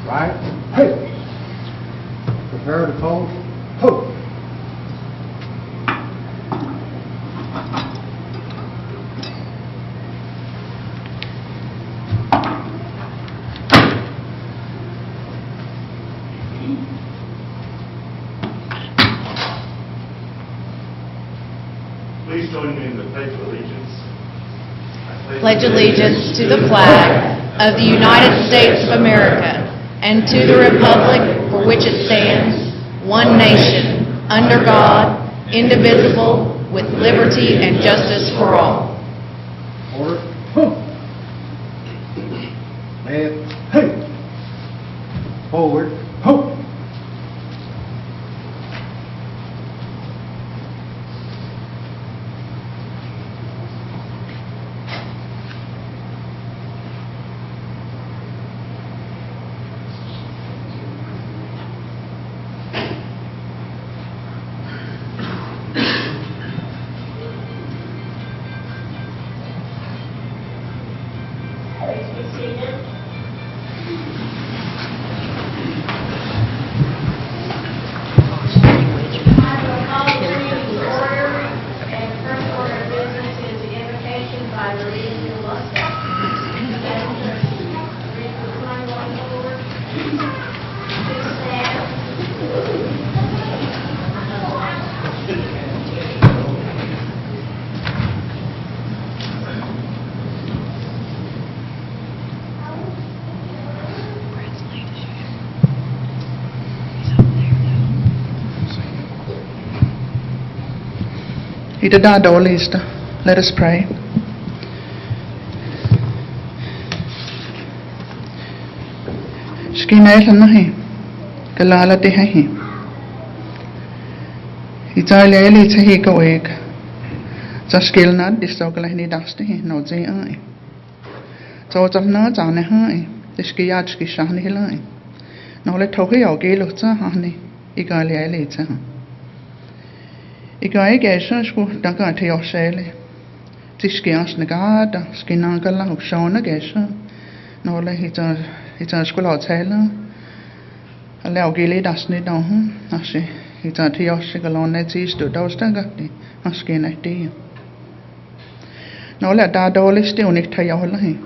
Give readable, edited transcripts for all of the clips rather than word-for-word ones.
Right. Hey. Prepare to pose. Ho. Please join me in the Pledge of Allegiance. Pledge allegiance to the flag of the United States of America and to the republic for which it stands, one nation, under God, indivisible, with liberty and justice for all. Order. Ho. Left. Hey. Forward. Ho. Let us pray. Skinaitlanahi, Kalala Dehahi. Italia Tahi Goeg. Zaskilnad, Distogalani Dastihi, no Zai. Zotalna Zanahai, the Skiatski Shani Lai. No let Tohi or Galuta Hani, Igalia Lita. Igai gesho daga te osele. Tiskias negada, skinangala shona gesho. No le hita skola tela. Allow gili dasni down. Ashi hita te oshigalone tis to dos dagati. Askina tea. No le da dole still nick tayolahi.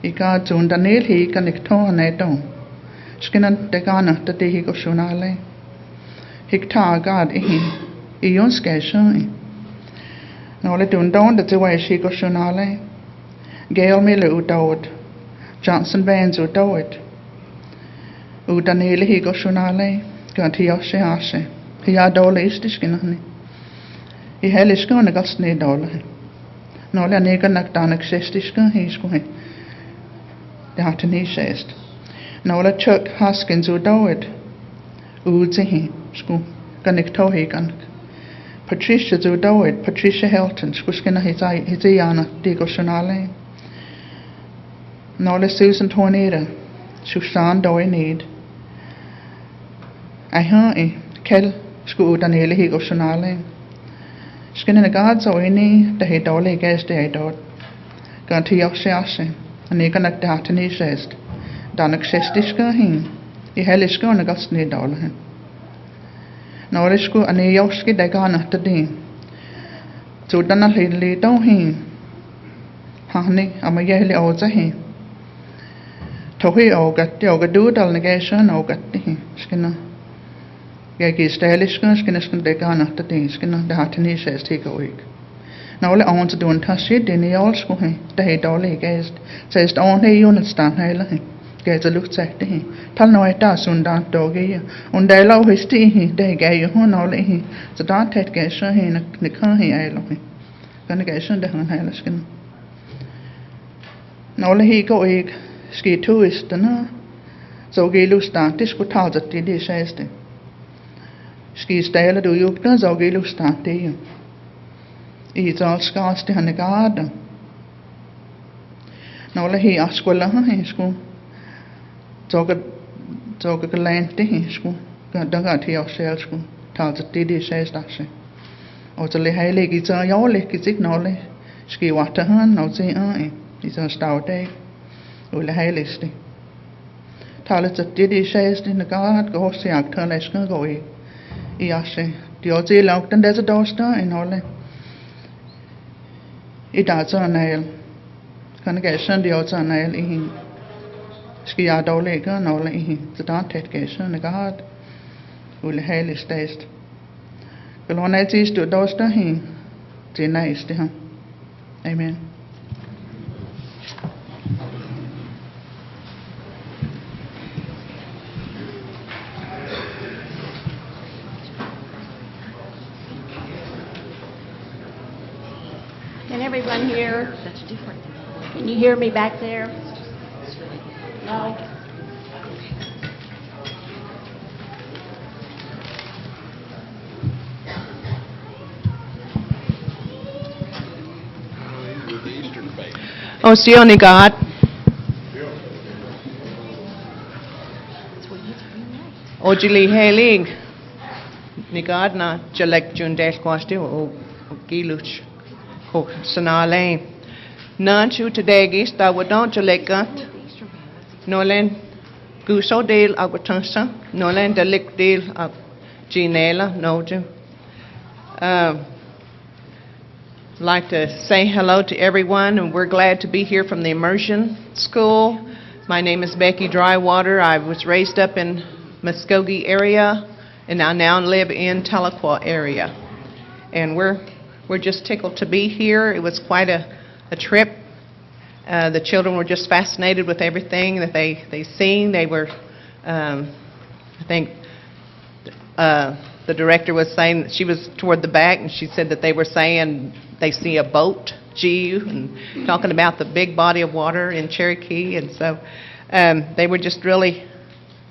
Iga zun danil he can nick to neto. Skinan degana the dehi go shunale. Hikta gad ihi. Ion sketching. No let down the way she goes shunale. Gail Miller udowed. Johnson Vans udowed. Udanele he goes shunale. Got he oshe ashe. He had all istiskinani. He hellish gone a got snade all. No le nega nakdanak shestishka he's going. The hatani shest. No le Chuck Haskins udowed. Udzi school. Ganik tohi ganik. Patricia Zudowed, Patricia Helton, Squishkina Hiziana, Digo Shanale. Nola Susan Tornada, Shushan Doi Need. I heard Kel Sku Danele Higo Shanale. Skin in the guards or any, the head dolly guessed the dot. Ganti of Shashe, and you can act out in his chest. Danak Shestishka him. He hellish gone a gusney dollar. Norishku and a yoski dagana to din. So dana lay down him. Honey, I'm a yelly old he. Tohi ogat, yoga doodle negation ogat him. Skinner. Yagi stylishka, skinner dagana to din, skinner the hatini says take a week. Now let on to do and touch it, then he also he, the head dolly guessed, says the only unit stand high. Gæs a lugt sagt det. Tal nu et der sundan dogge. Und der law histi der gae hun all he. Så der tæt gae så he ne kan he alo he. Kan gae så der han hele skin. Når he går ikke ski turisterne. Så gae lustan det skulle tage det sagde. Ski stale du jo der så gae lustan det jo. I så skars det han garde. Når he askola he skulle Zoga lente hisku, dagat he oselsku, talza tidi says dashe. O to le hele gita yole kizik nole, ski watahan, no zi is a stout day, o le hele sti. Talet at didi says in the God go see actor let's go I say the ozi locked and there's a dosta in all it does on nail can get Sunday odds on nail in ski a dole gun all in the don't take the God will hail his taste. But when I see to dosta he the nice to him. Amen. Can everyone hear? Can you hear me back there? No? O Sion ni God, o jili helig ni God na jalek jundel kwaste o giluch ko sanale nan chu tadegis ta wadon jalekat nolen guso del agwatansa nolen delik del ag ginela noju like to say hello to everyone, and we're glad to be here from the immersion school. My name is Becky Drywater. I was raised up in Muskogee area, and I now live in Tahlequah area. And we're just tickled to be here. It was quite a trip. The children were just fascinated with everything that they seen. They were, I think. The director was saying that she was toward the back, and she said that they were saying they see a boat, and talking about the big body of water in Cherokee, and so they were just really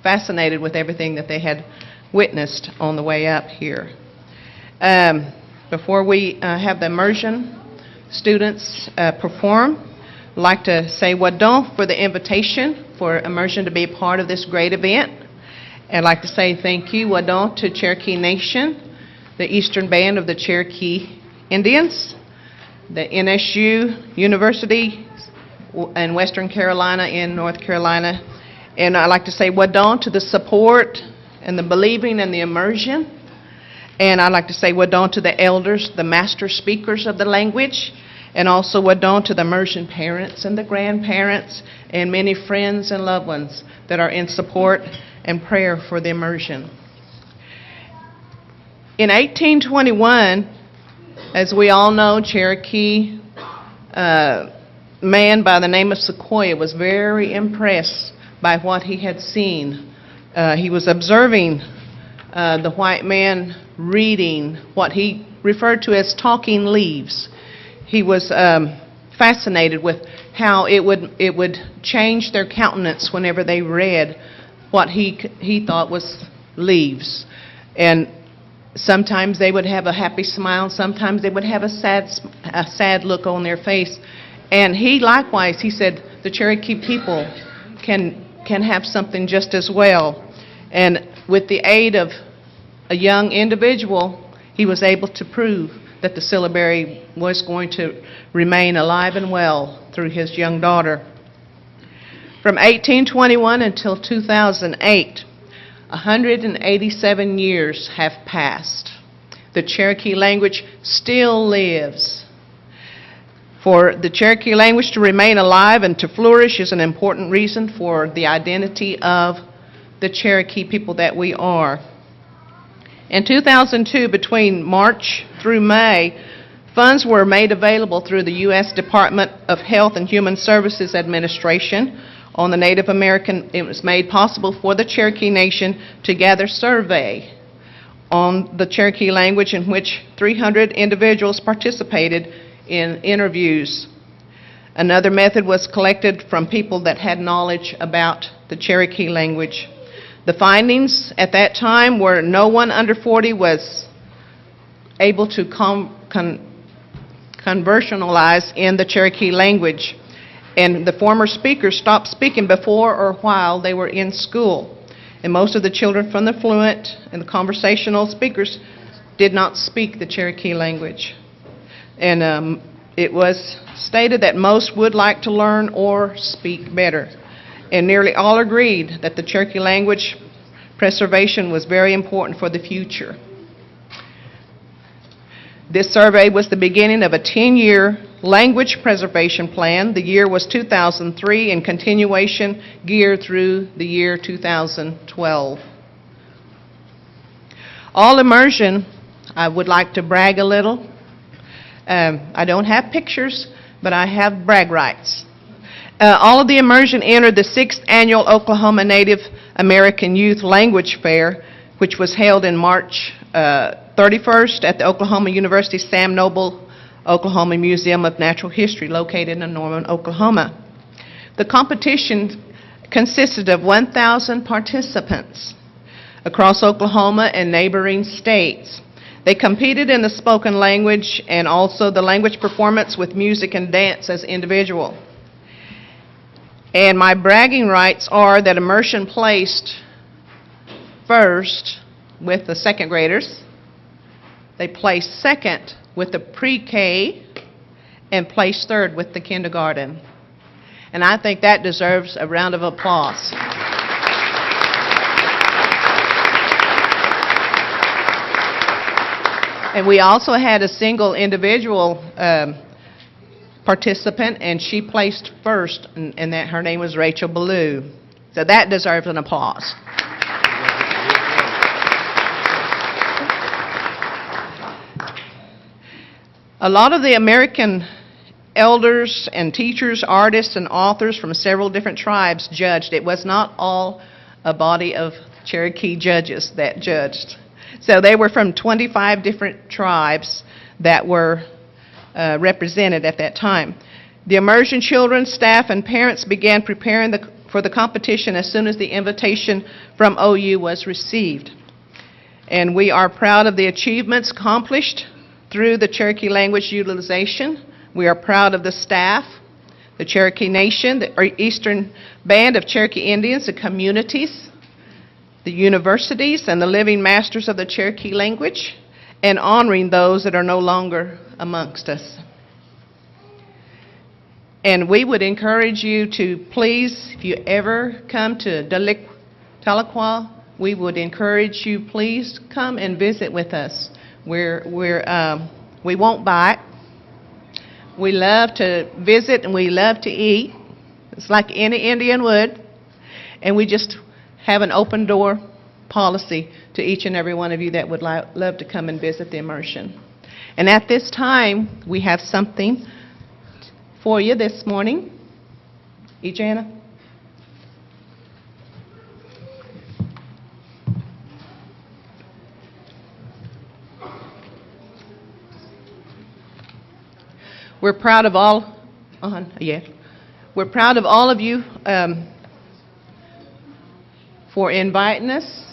fascinated with everything that they had witnessed on the way up here. Before we have the immersion students perform, I'd like to say wadon for the invitation for immersion to be a part of this great event. I'd like to say thank you, wadon, to Cherokee Nation, the Eastern Band of the Cherokee Indians, the NSU University in Western Carolina and North Carolina. And I'd like to say wadon to the support and the believing and the immersion. And I'd like to say wadon to the elders, the master speakers of the language, and also wadon to the immersion parents and the grandparents and many friends and loved ones that are in support and prayer for the immersion. In 1821, as we all know, Cherokee man by the name of Sequoyah was very impressed by what he had seen. He was observing the white man reading what he referred to as talking leaves. He was fascinated with how it would change their countenance whenever they read what he thought was leaves. And sometimes they would have a happy smile, sometimes they would have a sad look on their face. And he likewise, he said, the Cherokee people can have something just as well. And with the aid of a young individual, he was able to prove that the syllabary was going to remain alive and well through his young daughter. From 1821 until 2008, 187 years have passed. The Cherokee language still lives. For the Cherokee language to remain alive and to flourish is an important reason for the identity of the Cherokee people that we are. In 2002, between March through May, funds were made available through the U.S. Department of Health and Human Services Administration on the Native American. It was made possible for the Cherokee Nation to gather survey on the Cherokee language, in which 300 individuals participated in interviews. Another method was collected from people that had knowledge about the Cherokee language. The findings at that time were no one under 40 was able to conversationalize in the Cherokee language, and the former speakers stopped speaking before or while they were in school. And most of the children from the fluent and the conversational speakers did not speak the Cherokee language. And it was stated that most would like to learn or speak better. and nearly all agreed that the Cherokee language preservation was very important for the future. This survey was the beginning of a 10-year language preservation plan. The year was 2003, and continuation geared through the year 2012. All immersion, I would like to brag a little. I don't have pictures, but I have brag rights. All of the immersion entered the 6th annual Oklahoma Native American Youth Language Fair, which was held in March 31st at the Oklahoma University Sam Noble Oklahoma Museum of Natural History, located in Norman, Oklahoma. The competition consisted of 1,000 participants across Oklahoma and neighboring states. They competed in the spoken language and also the language performance with music and dance as individual. And my bragging rights are that immersion placed first with the second graders. They placed second with the pre-K and placed third with the kindergarten. And I think that deserves a round of applause. And we also had a single individual participant, and she placed first, and that her name was Rachel Ballou. So that deserves an applause. A lot of the American elders and teachers, artists, and authors from several different tribes judged. It was not all a body of Cherokee judges that judged. So they were from 25 different tribes that were represented at that time. The immersion children, staff, and parents began preparing for the competition as soon as the invitation from OU was received. And we are proud of the achievements accomplished through the Cherokee language utilization. We are proud of the staff, the Cherokee Nation, the Eastern Band of Cherokee Indians, the communities, the universities, and the living masters of the Cherokee language, and honoring those that are no longer amongst us. And we would encourage you to please, if you ever come to Tahlequah, we would encourage you, please come and visit with us. We won't bite. We love to visit and we love to eat. It's like any Indian would. And we just have an open door policy to each and every one of you that would love to come and visit the immersion. And at this time, we have something for you this morning. Ejana? We're proud of all. We're proud of all of you for inviting us.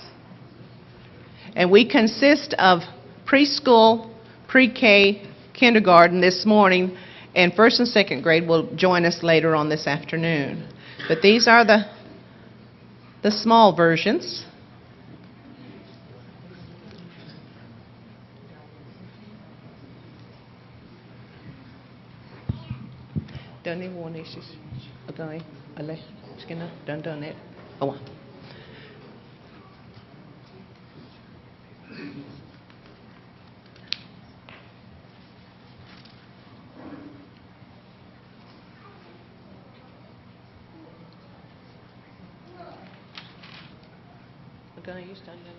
And we consist of preschool, pre-K, kindergarten this morning, and first and second grade will join us later on this afternoon. But these are the small versions. Done one issues. Okay, alle skinner done it. Oh. Okay, you stand there.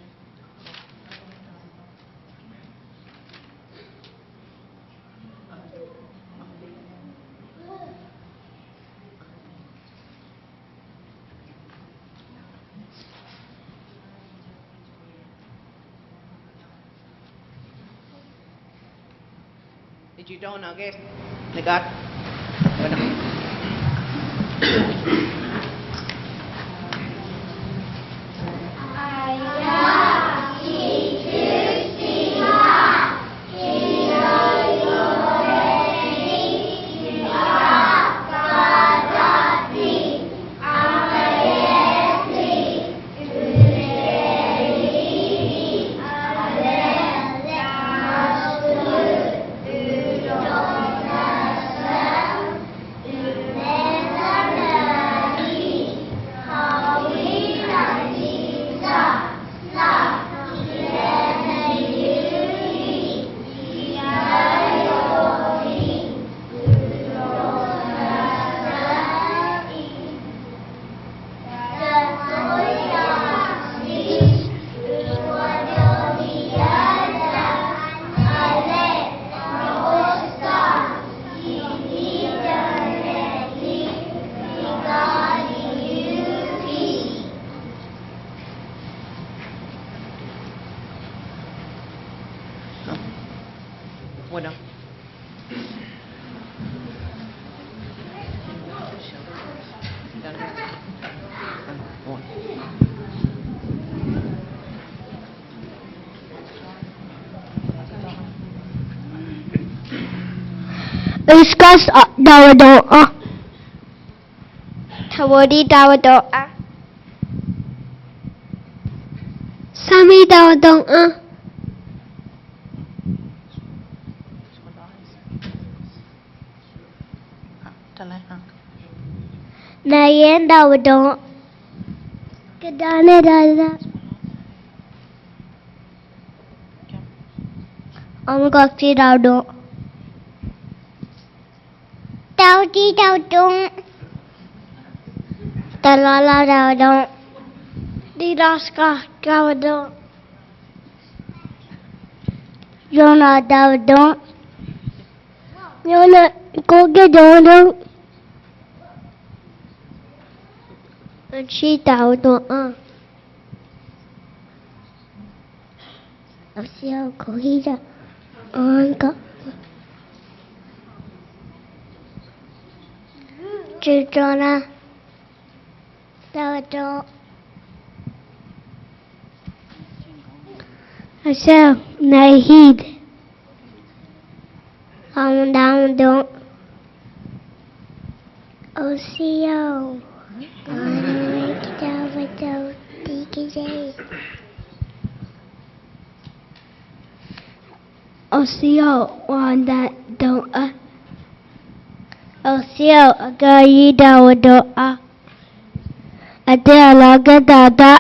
Did you don't know, guys? They got. Uskas dawadoa. Tawadi dawadoa. Sami dawadoa. Nayen dawadoa. Kadane dada. Amgakti dawadoa. Tauti daudong. Talala daudong. Diraska daudong. Yona daudong. Yona koge daudong. She daudong. Asya kohida. Anka. Chitona Dawato Asa Nahid Down Osio Dawato DKJ Osio Wanda Doa Osio agayi dawadoa. Ade alaga dada.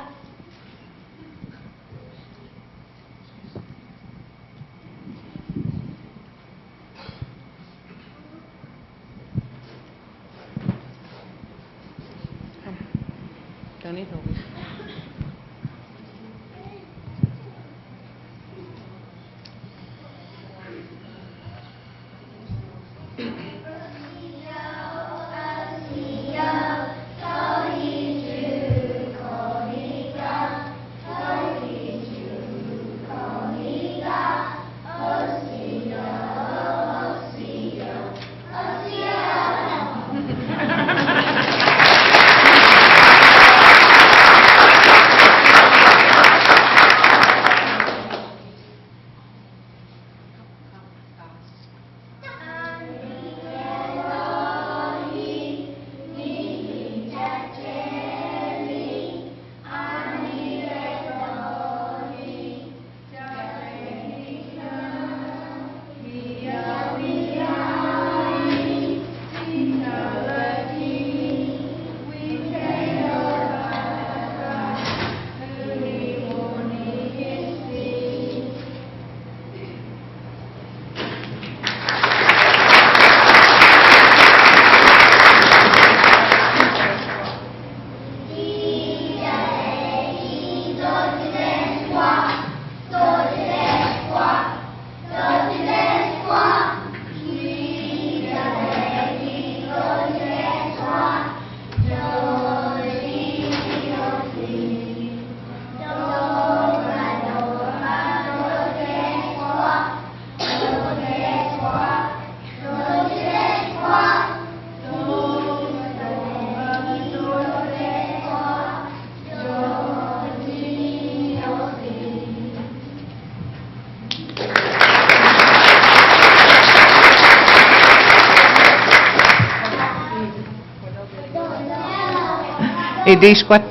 Idishkwat.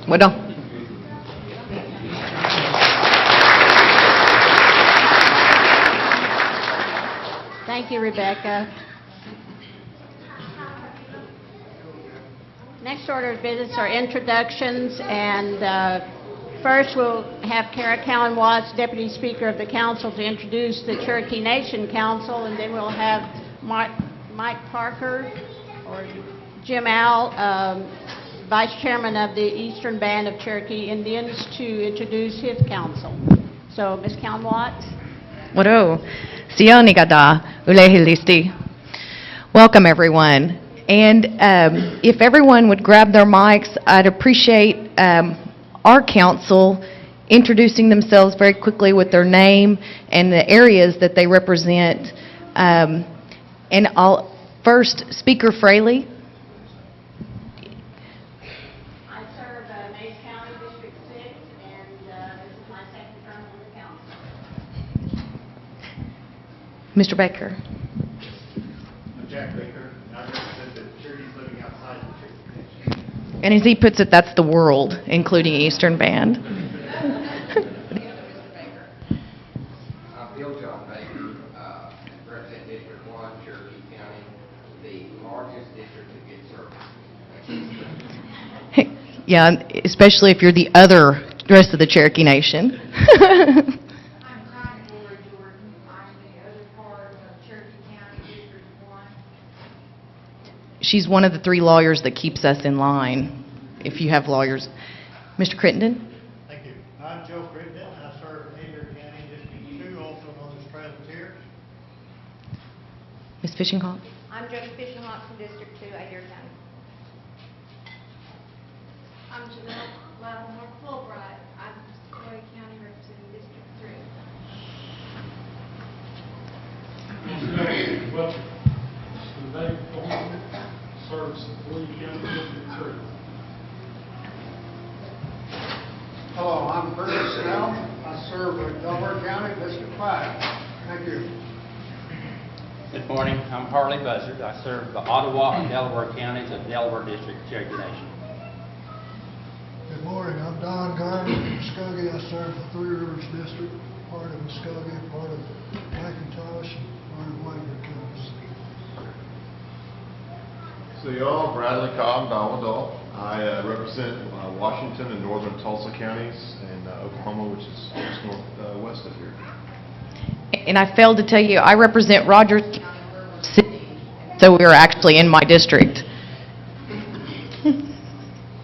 Wadong. Thank you, Rebecca. Next order of business are introductions, and first we'll have Kara Cowan Watts, Deputy Speaker of the Council, to introduce the Cherokee Nation Council, and then we'll have Mike Parker or Jim Al, Vice Chairman of the Eastern Band of Cherokee Indians, to introduce his council. So, Ms. Cowan Watts. Wado, Sionigada, Ulehilisti. Welcome, everyone. And if everyone would grab their mics, I'd appreciate our council introducing themselves very quickly with their name and the areas that they represent. And I'll first, Speaker Fraley. I serve Mays County District 6, and this is my second term on the council. Mr. Baker. And as he puts it, that's the world, including Eastern Band. I'm Bill John Baker, represent District 1, Cherokee County, the largest district that gets service. Yeah, especially if you're the rest of the Cherokee Nation. I'm Connie Jordan. I'm the other part of Cherokee County District 1. She's one of the 3 lawyers that keeps us in line, if you have lawyers. Mr. Crittenden? Thank you. I'm Joe Crittenden. I serve Adair County District 2, also known as Presbyterian. Ms. Fishinghawk? I'm Jody Fishinghawk from District 2, Adair County. I'm Janelle Lattimore Fulbright. I'm Cherokee County representing District 3. Well, Dave Thornton serves Lee County District 3. Hello, I'm Curtis Snell. I serve Delaware County District 5. Thank you. Good morning. I'm Harley Buzzard. I serve the Ottawa and Delaware counties of Delaware District, Cherokee Nation. Good morning. I'm Don Garvey from Muskogee. I serve the Three Rivers District, part of Muskogee, part of McIntosh, and part of Wagner counties. So y'all, Bradley Cobb, Dalwell. I represent Washington and northern Tulsa counties and Oklahoma, which is just northwest of here. And I failed to tell you, I represent Rogers County, City, so we are actually in my district.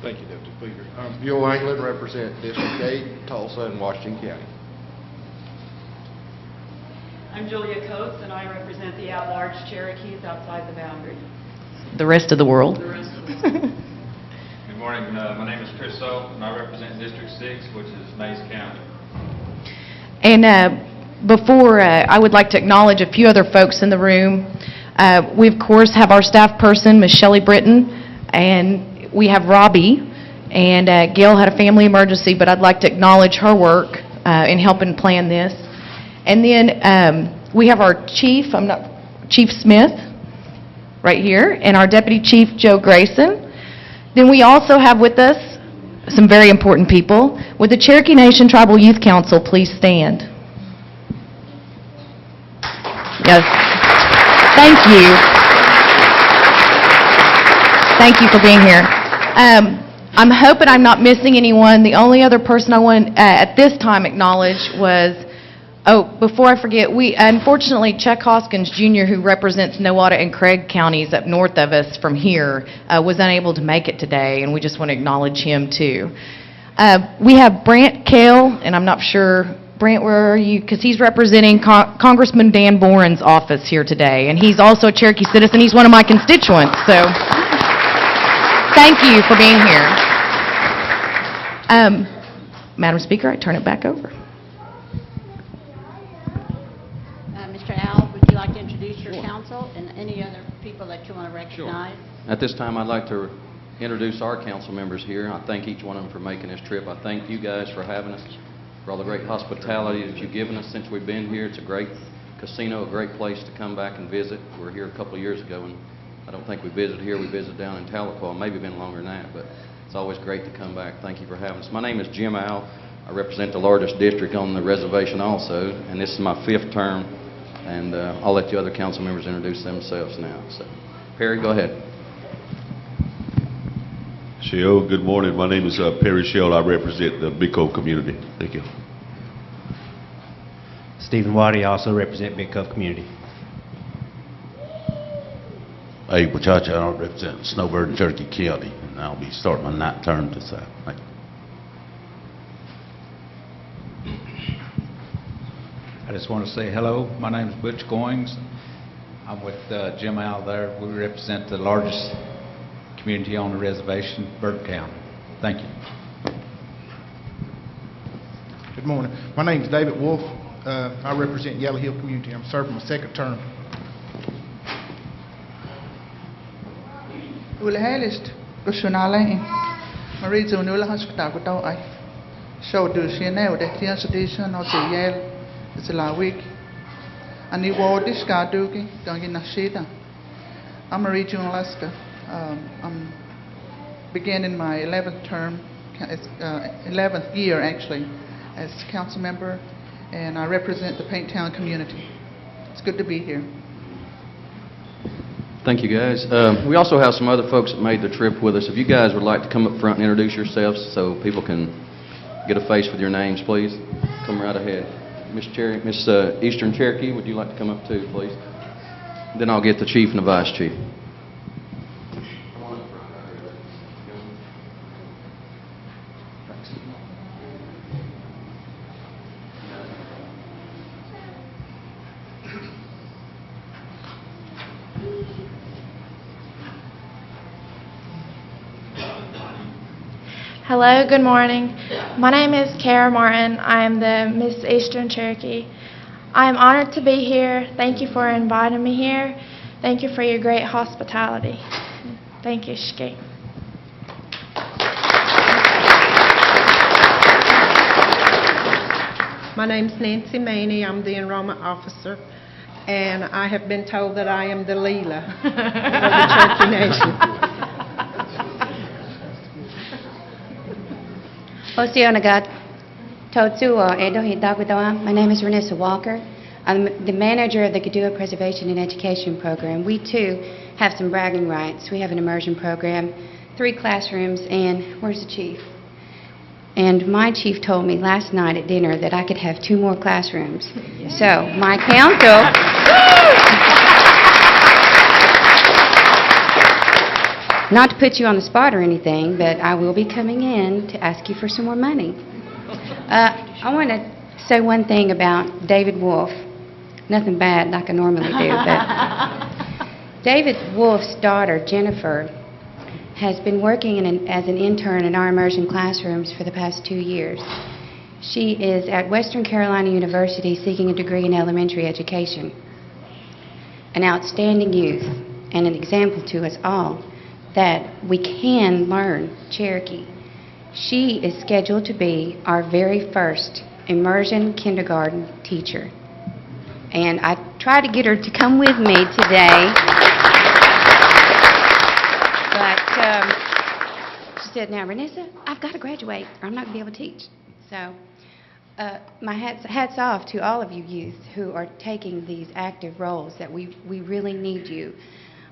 Thank you, Deputy Speaker. I'm Bill Anglin, represent District 8, Tulsa, and Washington County. I'm Julia Coates, and I represent the at-large Cherokees outside the boundary. The rest of the world. The rest of the world. Good morning. My name is Chris Soap, and I represent District 6, which is Mays County. And before, I would like to acknowledge a few other folks in the room. We, of course, have our staff person, Ms. Shelley Britton, and we have Robbie. And Gail had a family emergency, but I'd like to acknowledge her work in helping plan this. And then we have our chief, Chief Smith, right here, and our Deputy Chief, Joe Grayson. Then we also have with us some very important people. Would the Cherokee Nation Tribal Youth Council please stand? Yes. Thank you. Thank you for being here. I'm hoping I'm not missing anyone. The only other person I want at this time acknowledge was, before I forget, unfortunately, Chuck Hoskins Jr., who represents Nowata and Craig counties up north of us from here, was unable to make it today, and we just want to acknowledge him too. We have Brant Kale, and I'm not sure, Brant, where are you? Because he's representing Congressman Dan Boren's office here today, and he's also a Cherokee citizen. He's one of my constituents, so thank you for being here. Madam Speaker, I turn it back over. Mr. Al, would you like to introduce your council and any other people that you want to recognize? Sure. At this time, I'd like to introduce our council members here. I thank each one of them for making this trip. I thank you guys for having us, for all the great hospitality that you've given us since we've been here. It's a great casino, a great place to come back and visit. We were here a couple of years ago, and I don't think we visited here. We visited down in Tahlequah, maybe been longer than that, but it's always great to come back. Thank you for having us. My name is Jim Al. I represent the largest district on the reservation also, and this is my 5th term, and I'll let the other council members introduce themselves now. So, Perry, go ahead. Shell, good morning. My name is Perry Shell. I represent the Big Cove community. Thank you. Stephen Waddy, I also represent Big Cove community. Hey, Pachacha, I represent Snowbird and Cherokee County, and I'll be starting my 9th term this Thank you. I just want to say hello. My name is Butch Goings. I'm with Jim Al there. We represent the largest community on the reservation, Burke County. Thank you. Good morning. My name is David Wolf. I represent Yellow Hill community. I'm serving my 2nd term. Ulhelist, Kushunale, Marizu Nula Haskutago, I show to Chanel, the clear station of the Yale, it's a la week. And the war discarduki, Gangina Shita. I'm a regional Alaska. I'm beginning my 11th term, 11th year actually, as council member, and I represent the Painttown community. It's good to be here. Thank you, guys. We also have some other folks that made the trip with us. If you guys would like to come up front and introduce yourselves so people can get a face with your names, please, come right ahead. Miss Eastern Cherokee, would you like to come up too, please? Then I'll get the chief and the vice chief. Hello, good morning. My name is Kara Martin. I am the Miss Eastern Cherokee. I am honored to be here. Thank you for inviting me here. Thank you for your great hospitality. Thank you, Shki. My name's Nancy Maney. I'm the enrollment officer, and I have been told that I am the Leela of the Cherokee Nation. My name is Renessa Walker. I'm the manager of the Gadua Preservation and Education Program. We, too, have some bragging rights. We have an immersion program, 3 classrooms, and where's the chief? And my chief told me last night at dinner that I could have 2 more classrooms. So, my council... Not to put you on the spot or anything, but I will be coming in to ask you for some more money. I want to say one thing about David Wolf. Nothing bad like I normally do, but David Wolf's daughter, Jennifer, has been working as an intern in our immersion classrooms for the past 2 years. She is at Western Carolina University seeking a degree in elementary education. An outstanding youth and an example to us all that we can learn Cherokee. She is scheduled to be our very first immersion kindergarten teacher. And I tried to get her to come with me today, but she said, now, Renessa, I've got to graduate, or I'm not going to be able to teach. So my hats off to all of you youth who are taking these active roles that we really need you.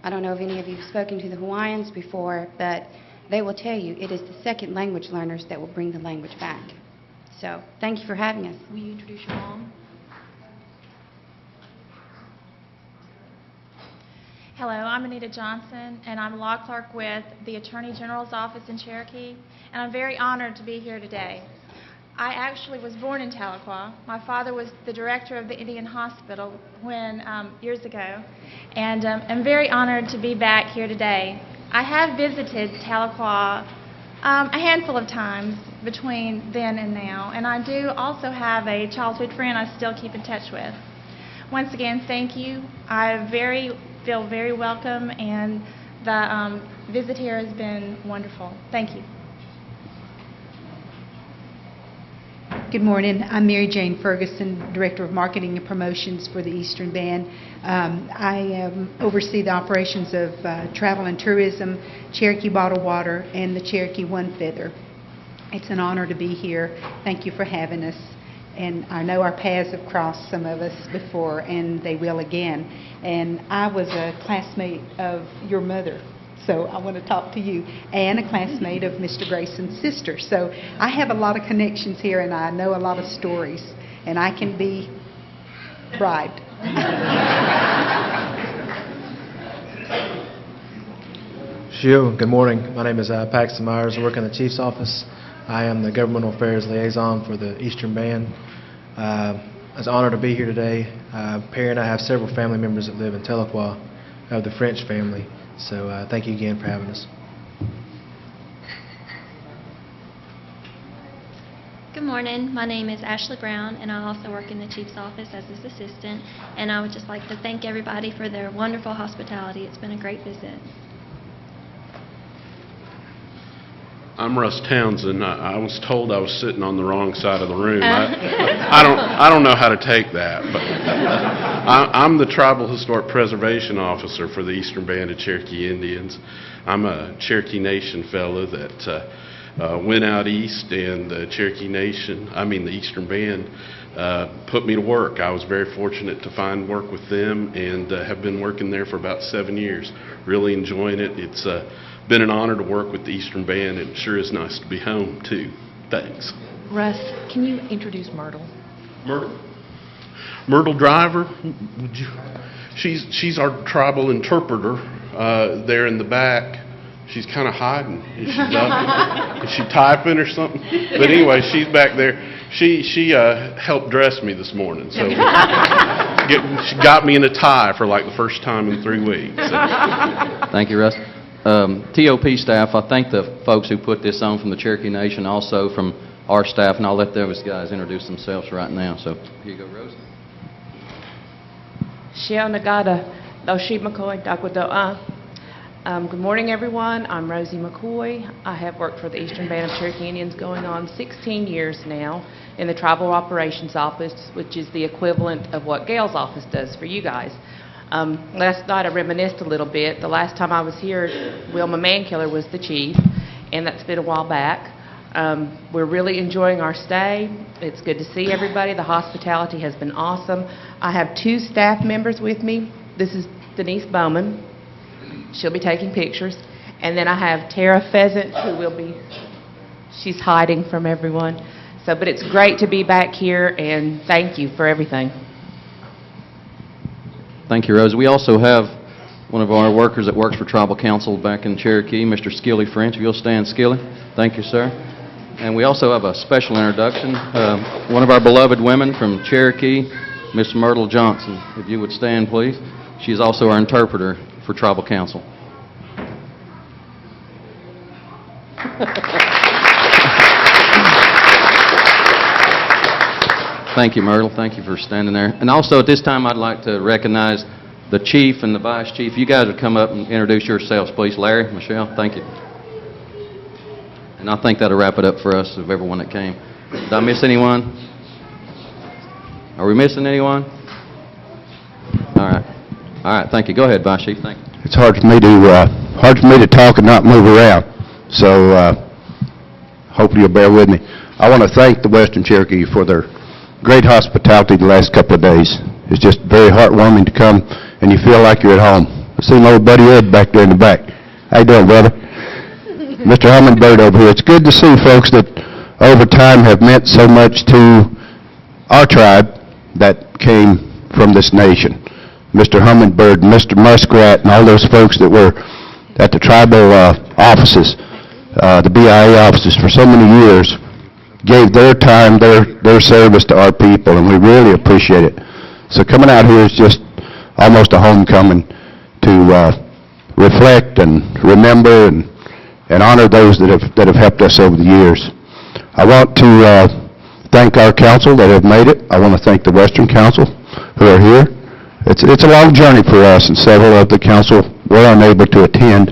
I don't know if any of you have spoken to the Hawaiians before, but they will tell you it is the second language learners that will bring the language back. So thank you for having us. Will you introduce your mom? Hello, I'm Anita Johnson, and I'm a law clerk with the Attorney General's office in Cherokee, and I'm very honored to be here today. I actually was born in Tahlequah. My father was the director of the Indian Hospital years ago, and I'm very honored to be back here today. I have visited Tahlequah a handful of times between then and now, and I do also have a childhood friend I still keep in touch with. Once again, thank you. I feel very welcome, and the visit here has been wonderful. Thank you. Good morning. I'm Mary Jane Ferguson, Director of Marketing and Promotions for the Eastern Band. I oversee the operations of travel and tourism, Cherokee Bottled Water, and the Cherokee One Feather. It's an honor to be here. Thank you for having us. And I know our paths have crossed, some of us before, and they will again. And I was a classmate of your mother. So I want to talk to you, and a classmate of Mr. Grayson's sister. So I have a lot of connections here, and I know a lot of stories, and I can be bribed. Shio, good morning. My name is Paxton Myers. I work in the Chief's office. I am the Governmental Affairs Liaison for the Eastern Band. It's an honor to be here today. Perry and I have several family members that live in Tahlequah of the French family. So thank you again for having us. Good morning. My name is Ashley Brown, and I also work in the Chief's office as his assistant. And I would just like to thank everybody for their wonderful hospitality. It's been a great visit. I'm Russ Townsend. I was told I was sitting on the wrong side of the room. I don't know how to take that, but I'm the Tribal Historic Preservation Officer for the Eastern Band of Cherokee Indians. I'm a Cherokee Nation fellow that went out east, and the the Eastern Band put me to work. I was very fortunate to find work with them, and have been working there for about 7 years. Really enjoying it. It's been an honor to work with the Eastern Band, and it sure is nice to be home, too. Thanks. Russ, can you introduce Myrtle? Myrtle Driver, she's our tribal interpreter there in the back. She's kind of hiding. Is she up? Is she typing or something? But anyway, she's back there. She helped dress me this morning, so she got me in a tie for like the first time in 3 weeks. So. Thank you, Russ. TOP staff, I thank the folks who put this on from the Cherokee Nation, also from our staff, and I'll let those guys introduce themselves right now. So here you go, Rose. Good morning, everyone. I'm Rosie McCoy. I have worked for the Eastern Band of Cherokee Indians going on 16 years now in the Tribal Operations Office, which is the equivalent of what Gail's office does for you guys. Last night I reminisced a little bit. The last time I was here, Wilma Mankiller was the chief, and that's been a while back. We're really enjoying our stay. It's good to see everybody. The hospitality has been awesome. I have 2 staff members with me. This is Denise Bowman. She'll be taking pictures. And then I have Tara Pheasant, who will be, she's hiding from everyone. But it's great to be back here, and thank you for everything. Thank you, Rose. We also have one of our workers that works for Tribal Council back in Cherokee, Mr. Skilly French. If you'll stand, Skilly. Thank you, sir. And we also have a special introduction. One of our beloved women from Cherokee, Miss Myrtle Johnson. If you would stand, please. She's also our interpreter for Tribal Council. Thank you, Myrtle. Thank you for standing there. And also at this time, I'd like to recognize the chief and the vice chief. You guys would come up and introduce yourselves, please. Larry, Michelle, thank you. And I think that'll wrap it up for us, of everyone that came. Did I miss anyone? Are we missing anyone? All right. All right, thank you. Go ahead, vice chief. Thank you. It's hard for me to talk and not move around. So hopefully you'll bear with me. I want to thank the Western Cherokee for their great hospitality the last couple of days. It's just very heartwarming to come and you feel like you're at home. I see my old buddy Ed back there in the back. How you doing, brother? Mr. Hummingbird over here. It's good to see folks that over time have meant so much to our tribe that came from this nation. Mr. Hummingbird, Mr. Muskrat, and all those folks that were at the tribal offices, the BIA offices for so many years, gave their time, their service to our people, and we really appreciate it. So coming out here is just almost a homecoming to reflect and remember and honor those that have helped us over the years. I want to thank our council that have made it. I want to thank the Western Council who are here. It's a long journey for us, and several of the council were unable to attend.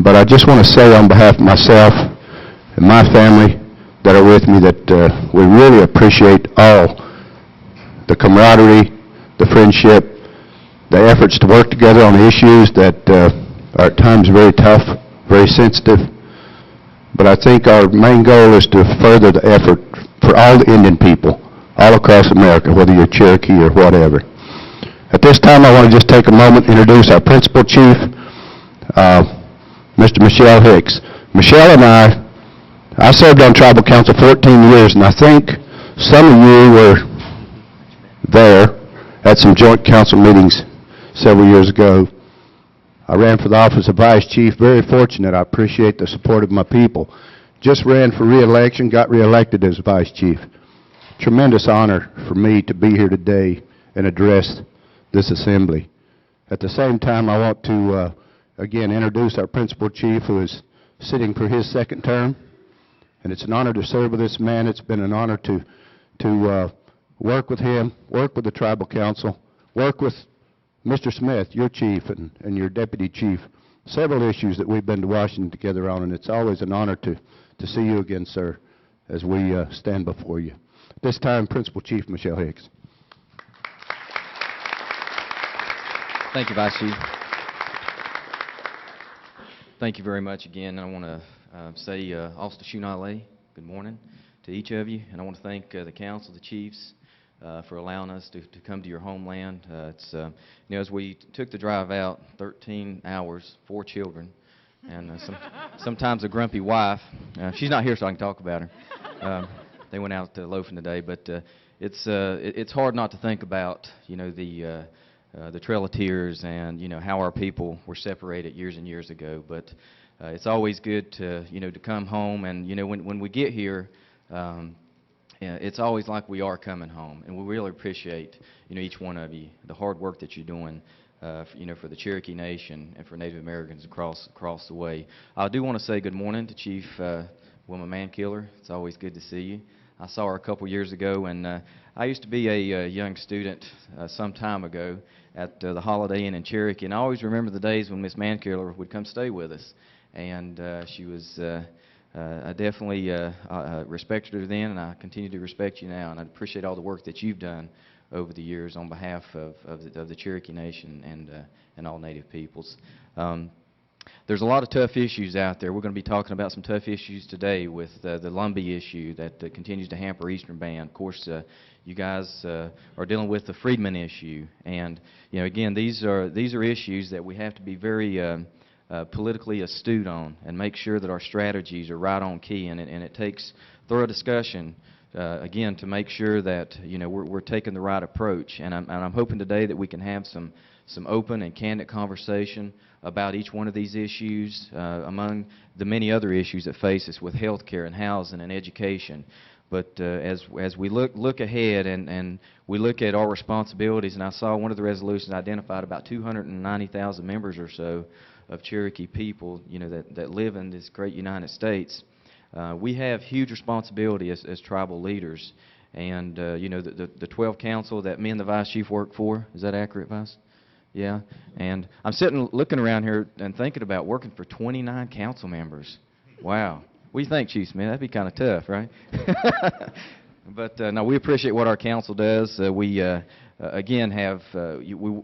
But I just want to say on behalf of myself and my family that are with me that we really appreciate all the camaraderie, the friendship, the efforts to work together on issues that are at times very tough, very sensitive. But I think our main goal is to further the effort for all the Indian people all across America, whether you're Cherokee or whatever. At this time, I want to just take a moment to introduce our principal chief, Mr. Michelle Hicks. Michelle and I served on Tribal Council 14 years, and I think some of you were there at some joint council meetings several years ago. I ran for the office of vice chief, very fortunate. I appreciate the support of my people. Just ran for re-election, got re-elected as vice chief. Tremendous honor for me to be here today and address this assembly. At the same time, I want to again introduce our principal chief, who is sitting for his second term. And it's an honor to serve with this man. It's been an honor to work with him, work with the Tribal Council, work with Mr. Smith, your chief, and your deputy chief, several issues that we've been to Washington together on, and it's always an honor to see you again, sir, as we stand before you. At this time, Principal Chief Michelle Hicks. Thank you, Vice Chief. Thank you very much again. I want to say, Asta Shunale, good morning to each of you, and I want to thank the council, the chiefs, for allowing us to come to your homeland. As we took the drive out, 13 hours, 4 children, and sometimes a grumpy wife. She's not here, so I can talk about her. They went out loafing today, but it's hard not to think about, the Trail of Tears and, how our people were separated years and years ago. But it's always good to come home, and, when we get here, it's always like we are coming home, and we really appreciate, each one of you, the hard work that you're doing, for the Cherokee Nation and for Native Americans across the way. I do want to say good morning to Chief Wilma Mankiller. It's always good to see you. I saw her a couple years ago, and I used to be a young student some time ago at the Holiday Inn in Cherokee, and I always remember the days when Miss Mankiller would come stay with us, and she was. I definitely respected her then, and I continue to respect you now, and I appreciate all the work that you've done over the years on behalf of the Cherokee Nation and all Native peoples. There's a lot of tough issues out there. We're going to be talking about some tough issues today with the Lumbee issue that continues to hamper Eastern Band. Of course, you guys are dealing with the Freedmen issue, and again, these are issues that we have to be very politically astute on and make sure that our strategies are right on key, and it takes thorough discussion again to make sure that we're taking the right approach. And I'm hoping today that we can have some open and candid conversation about each one of these issues among the many other issues that face us with health care and housing and education. But as we look ahead and we look at our responsibilities, and I saw one of the resolutions identified about 290,000 members or so of Cherokee people, that live in this great United States. We have huge responsibility as tribal leaders, and the 12 council that me and the Vice Chief work for. Is that accurate, Vice? Yeah. And I'm sitting looking around here and thinking about working for 29 council members. Wow. What do you think, Chief Smith? That'd be kind of tough, right? But no, we appreciate what our council does. We again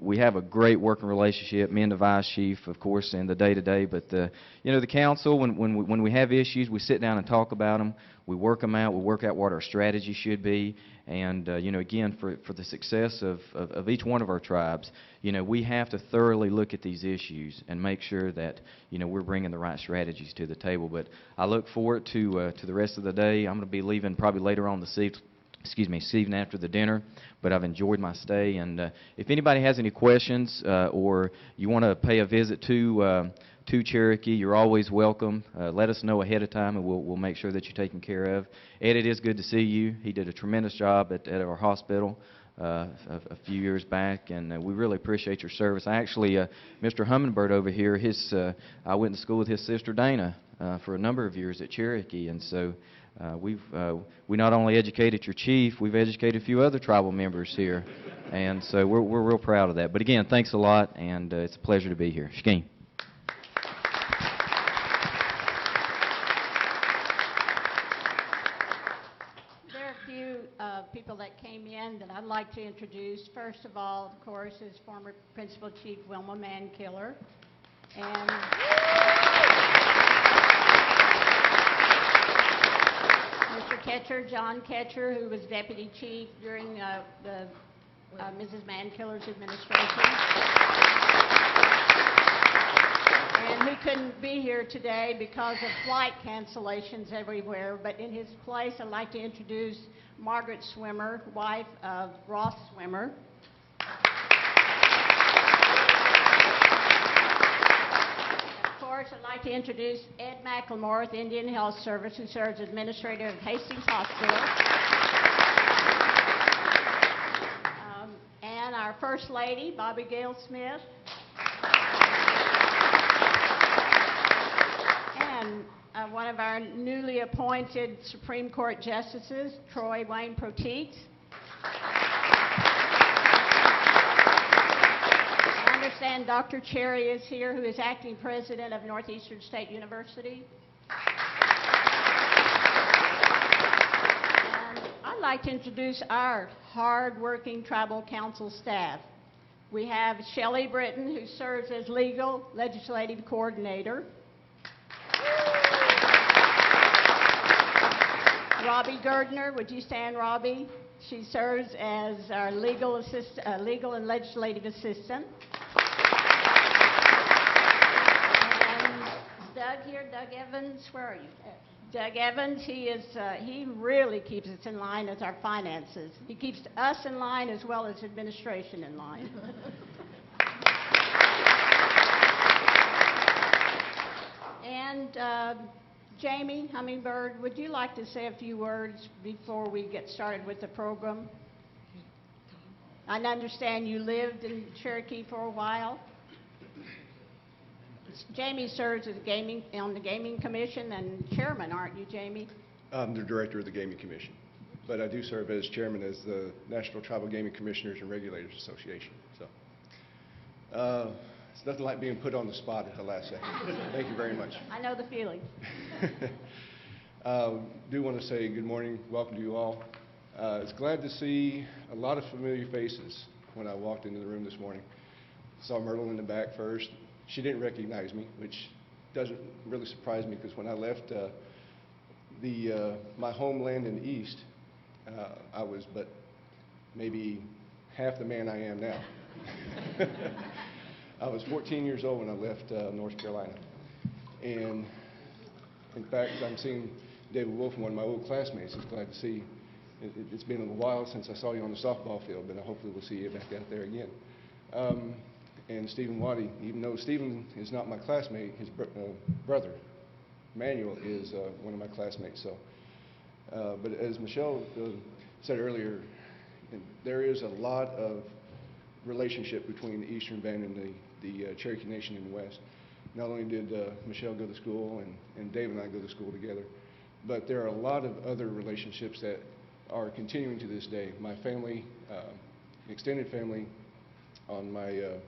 we have a great working relationship, me and the Vice Chief, of course, in the day-to-day. But the council, when we have issues, we sit down and talk about them. We work them out. We work out what our strategy should be. And again, for the success of each one of our tribes, we have to thoroughly look at these issues and make sure that we're bringing the right strategies to the table. But I look forward to the rest of the day. I'm going to be leaving probably later on this evening after the dinner, but I've enjoyed my stay. And if anybody has any questions or you want to pay a visit to Cherokee, you're always welcome. Let us know ahead of time, and we'll make sure that you're taken care of. Ed, it is good to see you. He did a tremendous job at our hospital a few years back, and we really appreciate your service. Mr. Hummingbird over here, I went to school with his sister Dana for a number of years at Cherokee, and so we not only educated your chief, we've educated a few other tribal members here, and so we're real proud of that. But again, thanks a lot, and it's a pleasure to be here. Shkeen. There are a few people that came in that I'd like to introduce. First of all, of course, is former Principal Chief Wilma Mankiller. And Mr. Ketcher, John Ketcher, who was Deputy Chief during Mrs. Mankiller's administration, and who couldn't be here today because of flight cancellations everywhere. But in his place, I'd like to introduce Margaret Swimmer, wife of Ross Swimmer. Of course, I'd like to introduce Ed McLemore with Indian Health Service, who serves as administrator of Hastings Hospital. And our First Lady, Bobby Gail Smith. And one of our newly appointed Supreme Court Justices, Troy Wayne Proteet. And understand Dr. Cherry is here, who is acting president of Northeastern State University. And I'd like to introduce our hard-working tribal council staff. We have Shelley Britton, who serves as legal legislative coordinator. Robbie Gerdner, would you stand, Robbie? She serves as our legal and legislative assistant. And Doug here, Doug Evans, where are you? Doug Evans, he really keeps us in line as our finances. He keeps us in line as well as administration in line. And Jamie Hummingbird, would you like to say a few words before we get started with the program? I understand you lived in Cherokee for a while. Jamie serves as on the Gaming Commission and chairman, aren't you, Jamie? I'm the director of the Gaming Commission, but I do serve as chairman as the National Tribal Gaming Commissioners and Regulators Association. So it's nothing like being put on the spot at the last second. Thank you very much. I know the feeling. Do want to say good morning, welcome to you all. It's glad to see a lot of familiar faces when I walked into the room this morning. Saw Myrtle in the back first. She didn't recognize me, which doesn't really surprise me because when I left my homeland in the East, I was but maybe half the man I am now. I was 14 years old when I left North Carolina. And in fact, I'm seeing David Wolf, one of my old classmates. It's glad to see. It's been a while since I saw you on the softball field, but hopefully we'll see you back out there again. And Stephen Waddy, even though Stephen is not my classmate, his brother, Manuel, is one of my classmates. So, but as Michelle said earlier, there is a lot of relationship between the Eastern Band and the Cherokee Nation in the West. Not only did Michelle go to school and Dave and I go to school together, but there are a lot of other relationships that are continuing to this day. My family, extended family on my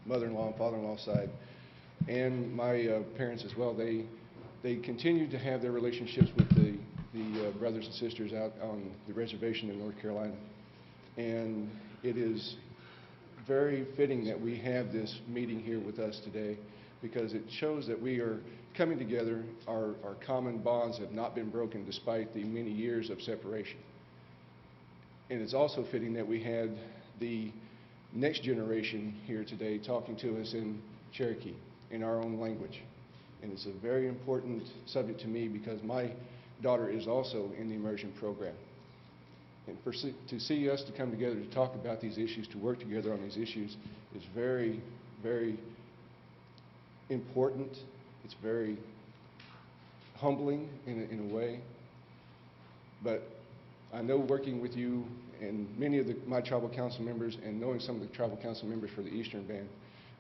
mother-in-law and father-in-law side, and my parents as well, they continue to have their relationships with the brothers and sisters out on the reservation in North Carolina. And it is very fitting that we have this meeting here with us today because it shows that we are coming together. Our common bonds have not been broken despite the many years of separation. And it's also fitting that we had the next generation here today talking to us in Cherokee, in our own language. And it's a very important subject to me because my daughter is also in the immersion program. And to see us to come together to talk about these issues, to work together on these issues is very, very important. It's very humbling in a way. But I know working with you and many of my tribal council members and knowing some of the tribal council members for the Eastern Band,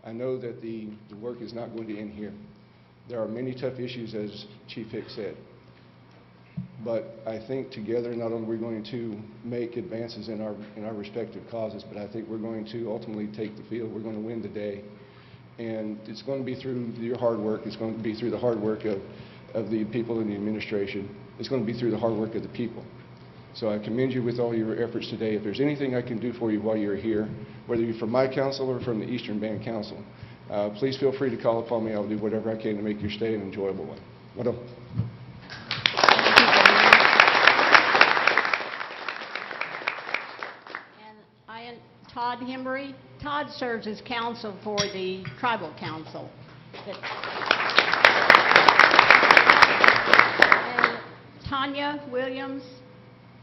I know that the work is not going to end here. There are many tough issues, as Chief Hicks said. But I think together, not only are we going to make advances in our respective causes, but I think we're going to ultimately take the field. We're going to win the day. And it's going to be through your hard work. It's going to be through the hard work of the people in the administration. It's going to be through the hard work of the people. So I commend you with all your efforts today. If there's anything I can do for you while you're here, whether you're from my council or from the Eastern Band Council, please feel free to call upon me. I'll do whatever I can to make your stay an enjoyable one. Well done. Todd Hembry. Todd serves as counsel for the Tribal Council. And Tanya Williams.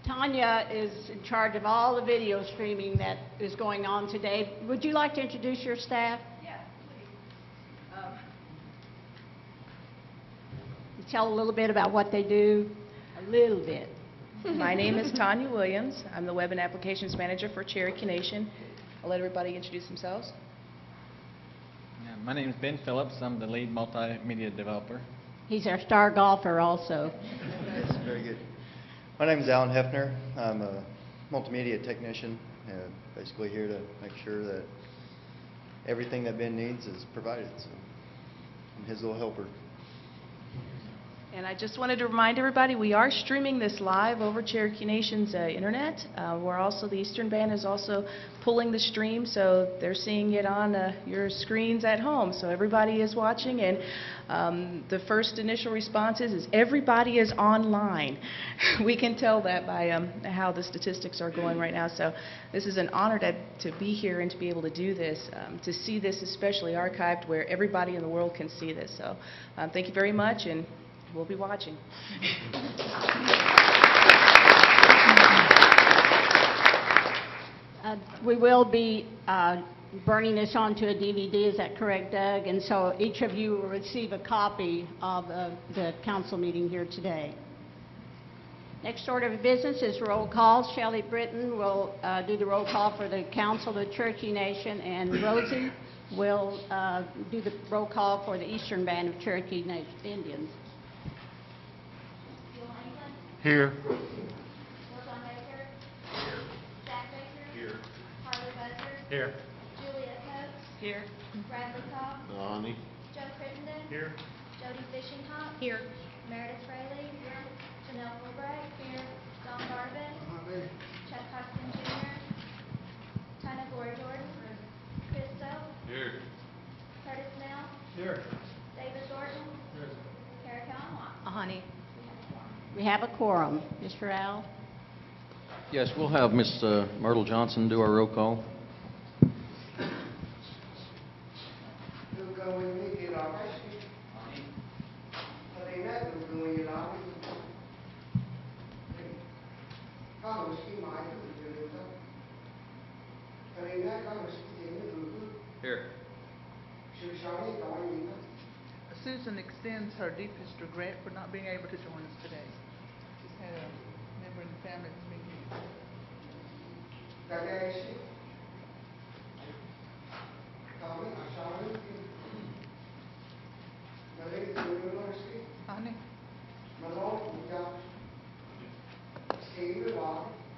Tanya is in charge of all the video streaming that is going on today. Would you like to introduce your staff? Yes, please. Tell a little bit about what they do. A little bit. My name is Tanya Williams. I'm the Web and Applications Manager for Cherokee Nation. I'll let everybody introduce themselves. Yeah, my name is Ben Phillips. I'm the lead multimedia developer. He's our star golfer also. That's very good. My name is Alan Hefner. I'm a multimedia technician, basically here to make sure that everything that Ben needs is provided, so I'm his little helper. And I just wanted to remind everybody, we are streaming this live over Cherokee Nation's internet. We're also, the Eastern Band is also pulling the stream, so they're seeing it on your screens at home. So everybody is watching, and the first initial response is everybody is online. We can tell that by how the statistics are going right now. So this is an honor to be here and to be able to do this, to see this especially archived where everybody in the world can see this. So thank you very much, and we'll be watching. We will be burning this onto a DVD, is that correct, Doug? And so each of you will receive a copy of the council meeting here today. Next order of business is roll call. Shelley Britton will do the roll call for the Council of the Cherokee Nation, and Rosie will do the roll call for the Eastern Band of Cherokee Indians. Here. Here. Julia Coates. Here. Bradley Cobb. Donnie. Joe Crittenden. Here. Jody Fishinghop. Here. Meredith Fraley. Here. Janelle Fulbright. Here. Don Garvin. Chuck Huston Jr. Tina Gore Jordan. Chris Stowe. Here. Curtis Nell. Here. David Thornton. Here. Kara Cowan Watts. Honey. We have a quorum. Mr. Al? Yes, we'll have Ms. Myrtle Johnson do our roll call. Here. Susan extends her deepest regret for not being able to join us today. She's had a member in the family that's been Honey.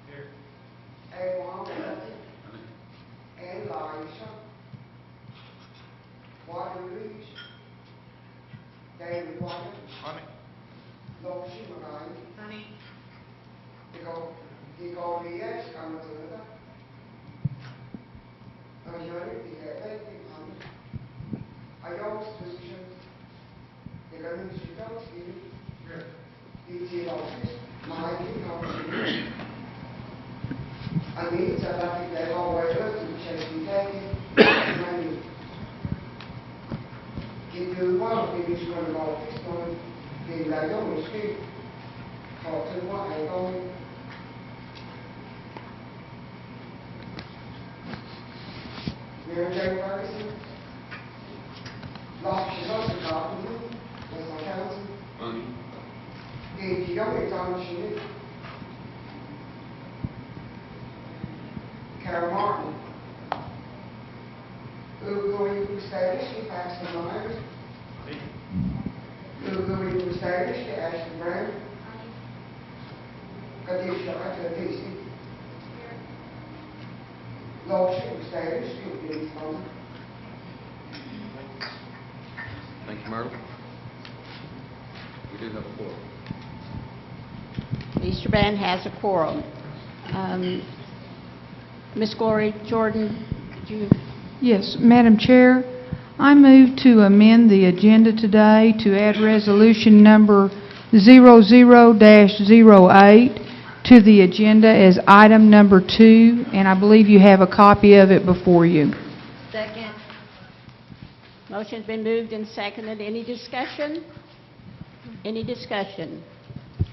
Here. David White. Honey. Loshi Magai. Honey. Dikoliyes Kamatunda. Majority Diabetic Honey. Ayos Position. The Government Security. Here. DT Office. Mahaki Company. Ani Sabati Level Weather to Cherokee Money. If you want to be sure about this one, thì là do một cái họ thân qua ai thôi. Người chơi qua cái gì? Lost is also called you, as a council. Thì chỉ có người trong chị Carol Martin. Who going to establish the Paxton Myers? Who going to establish the Ashton Brown? Kadisha Atlantis. Lord should establish the Indian Fund. Thank you, Myrtle. We do have a quorum. The Easter Band has a quorum. Ms. Glory Jordan, could you? Yes, Madam Chair, I move to amend the agenda today to add resolution number 00-08 to the agenda as item number 2, and I believe you have a copy of it before you. Second. Motion's been moved and seconded. Any discussion? Any discussion?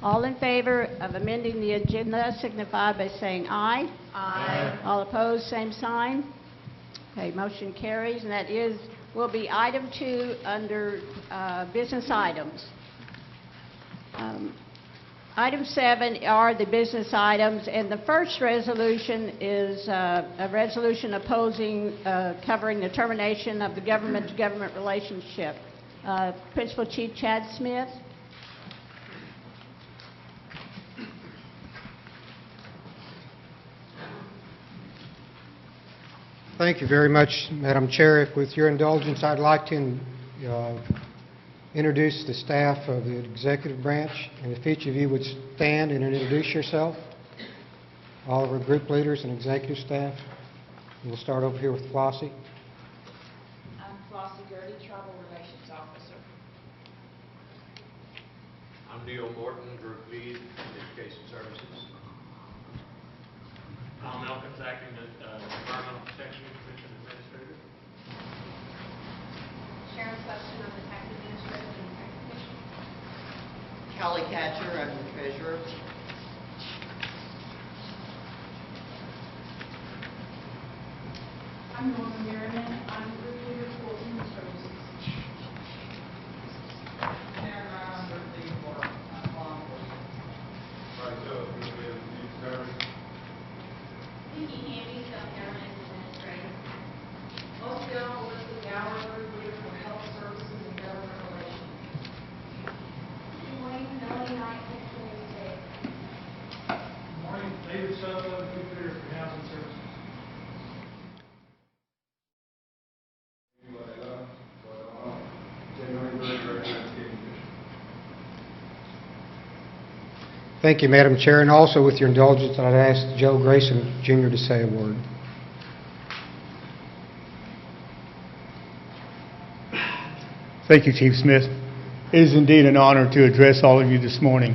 All in favor of amending the agenda signify by saying aye. Aye. All opposed, same sign. Okay, motion carries, and that will be item 2 under business items. Item 7 are the business items, and the first resolution is a resolution opposing covering the termination of the government-to-government relationship. Principal Chief Chad Smith. Thank you very much, Madam Chair. If with your indulgence, I'd like to introduce the staff of the executive branch, and if each of you would stand and introduce yourself, all of our group leaders and executive staff. We'll start over here with Flossie. I'm Flossie Gertie, Tribal Relations Officer. I'm Neil Morton, Group Lead, Education Services. Tom Elkins, Acting Environmental Protection Commission Administrator. Sharon Sutton, I'm the Tax Administrator and Tax Commission. Kelly Catcher, I'm the Treasurer. I'm Norma Merriman, I'm Group Leader for Human Services. Nikki Hamby, South Carolina Administrator. Oscar Elizabeth Gower, Group Leader for Health Services and Government Relations. Good morning, Melanie Knight, Secretary of State. Good morning, David Sutherland, Group Leader for Housing Services. Thank you, Madam Chair, and also with your indulgence, I'd ask Joe Grayson, Jr. to say a word. Thank you, Chief Smith. It is indeed an honor to address all of you this morning.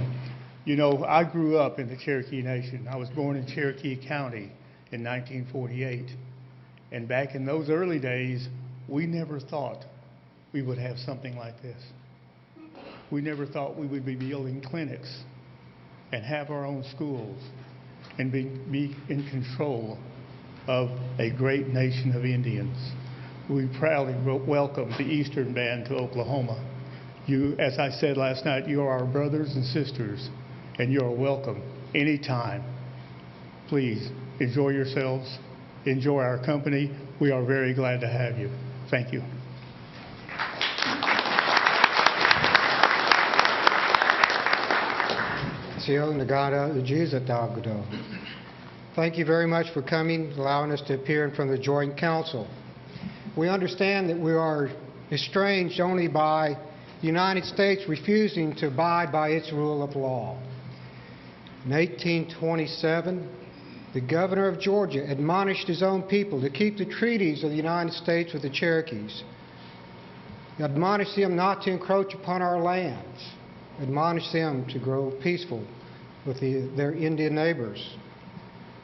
You know, I grew up in the Cherokee Nation. I was born in Cherokee County in 1948. And back in those early days, we never thought we would have something like this. We never thought we would be building clinics and have our own schools and be in control of a great nation of Indians. We proudly welcome the Eastern Band to Oklahoma. You, as I said last night, you are our brothers and sisters, and you are welcome anytime. Please enjoy yourselves, enjoy our company. We are very glad to have you. Thank you. Thank you very much for coming, allowing us to appear in front of the Joint Council. We understand that we are estranged only by the United States refusing to abide by its rule of law. In 1827, the governor of Georgia admonished his own people to keep the treaties of the United States with the Cherokees. He admonished them not to encroach upon our lands, admonished them to grow peaceful with their Indian neighbors.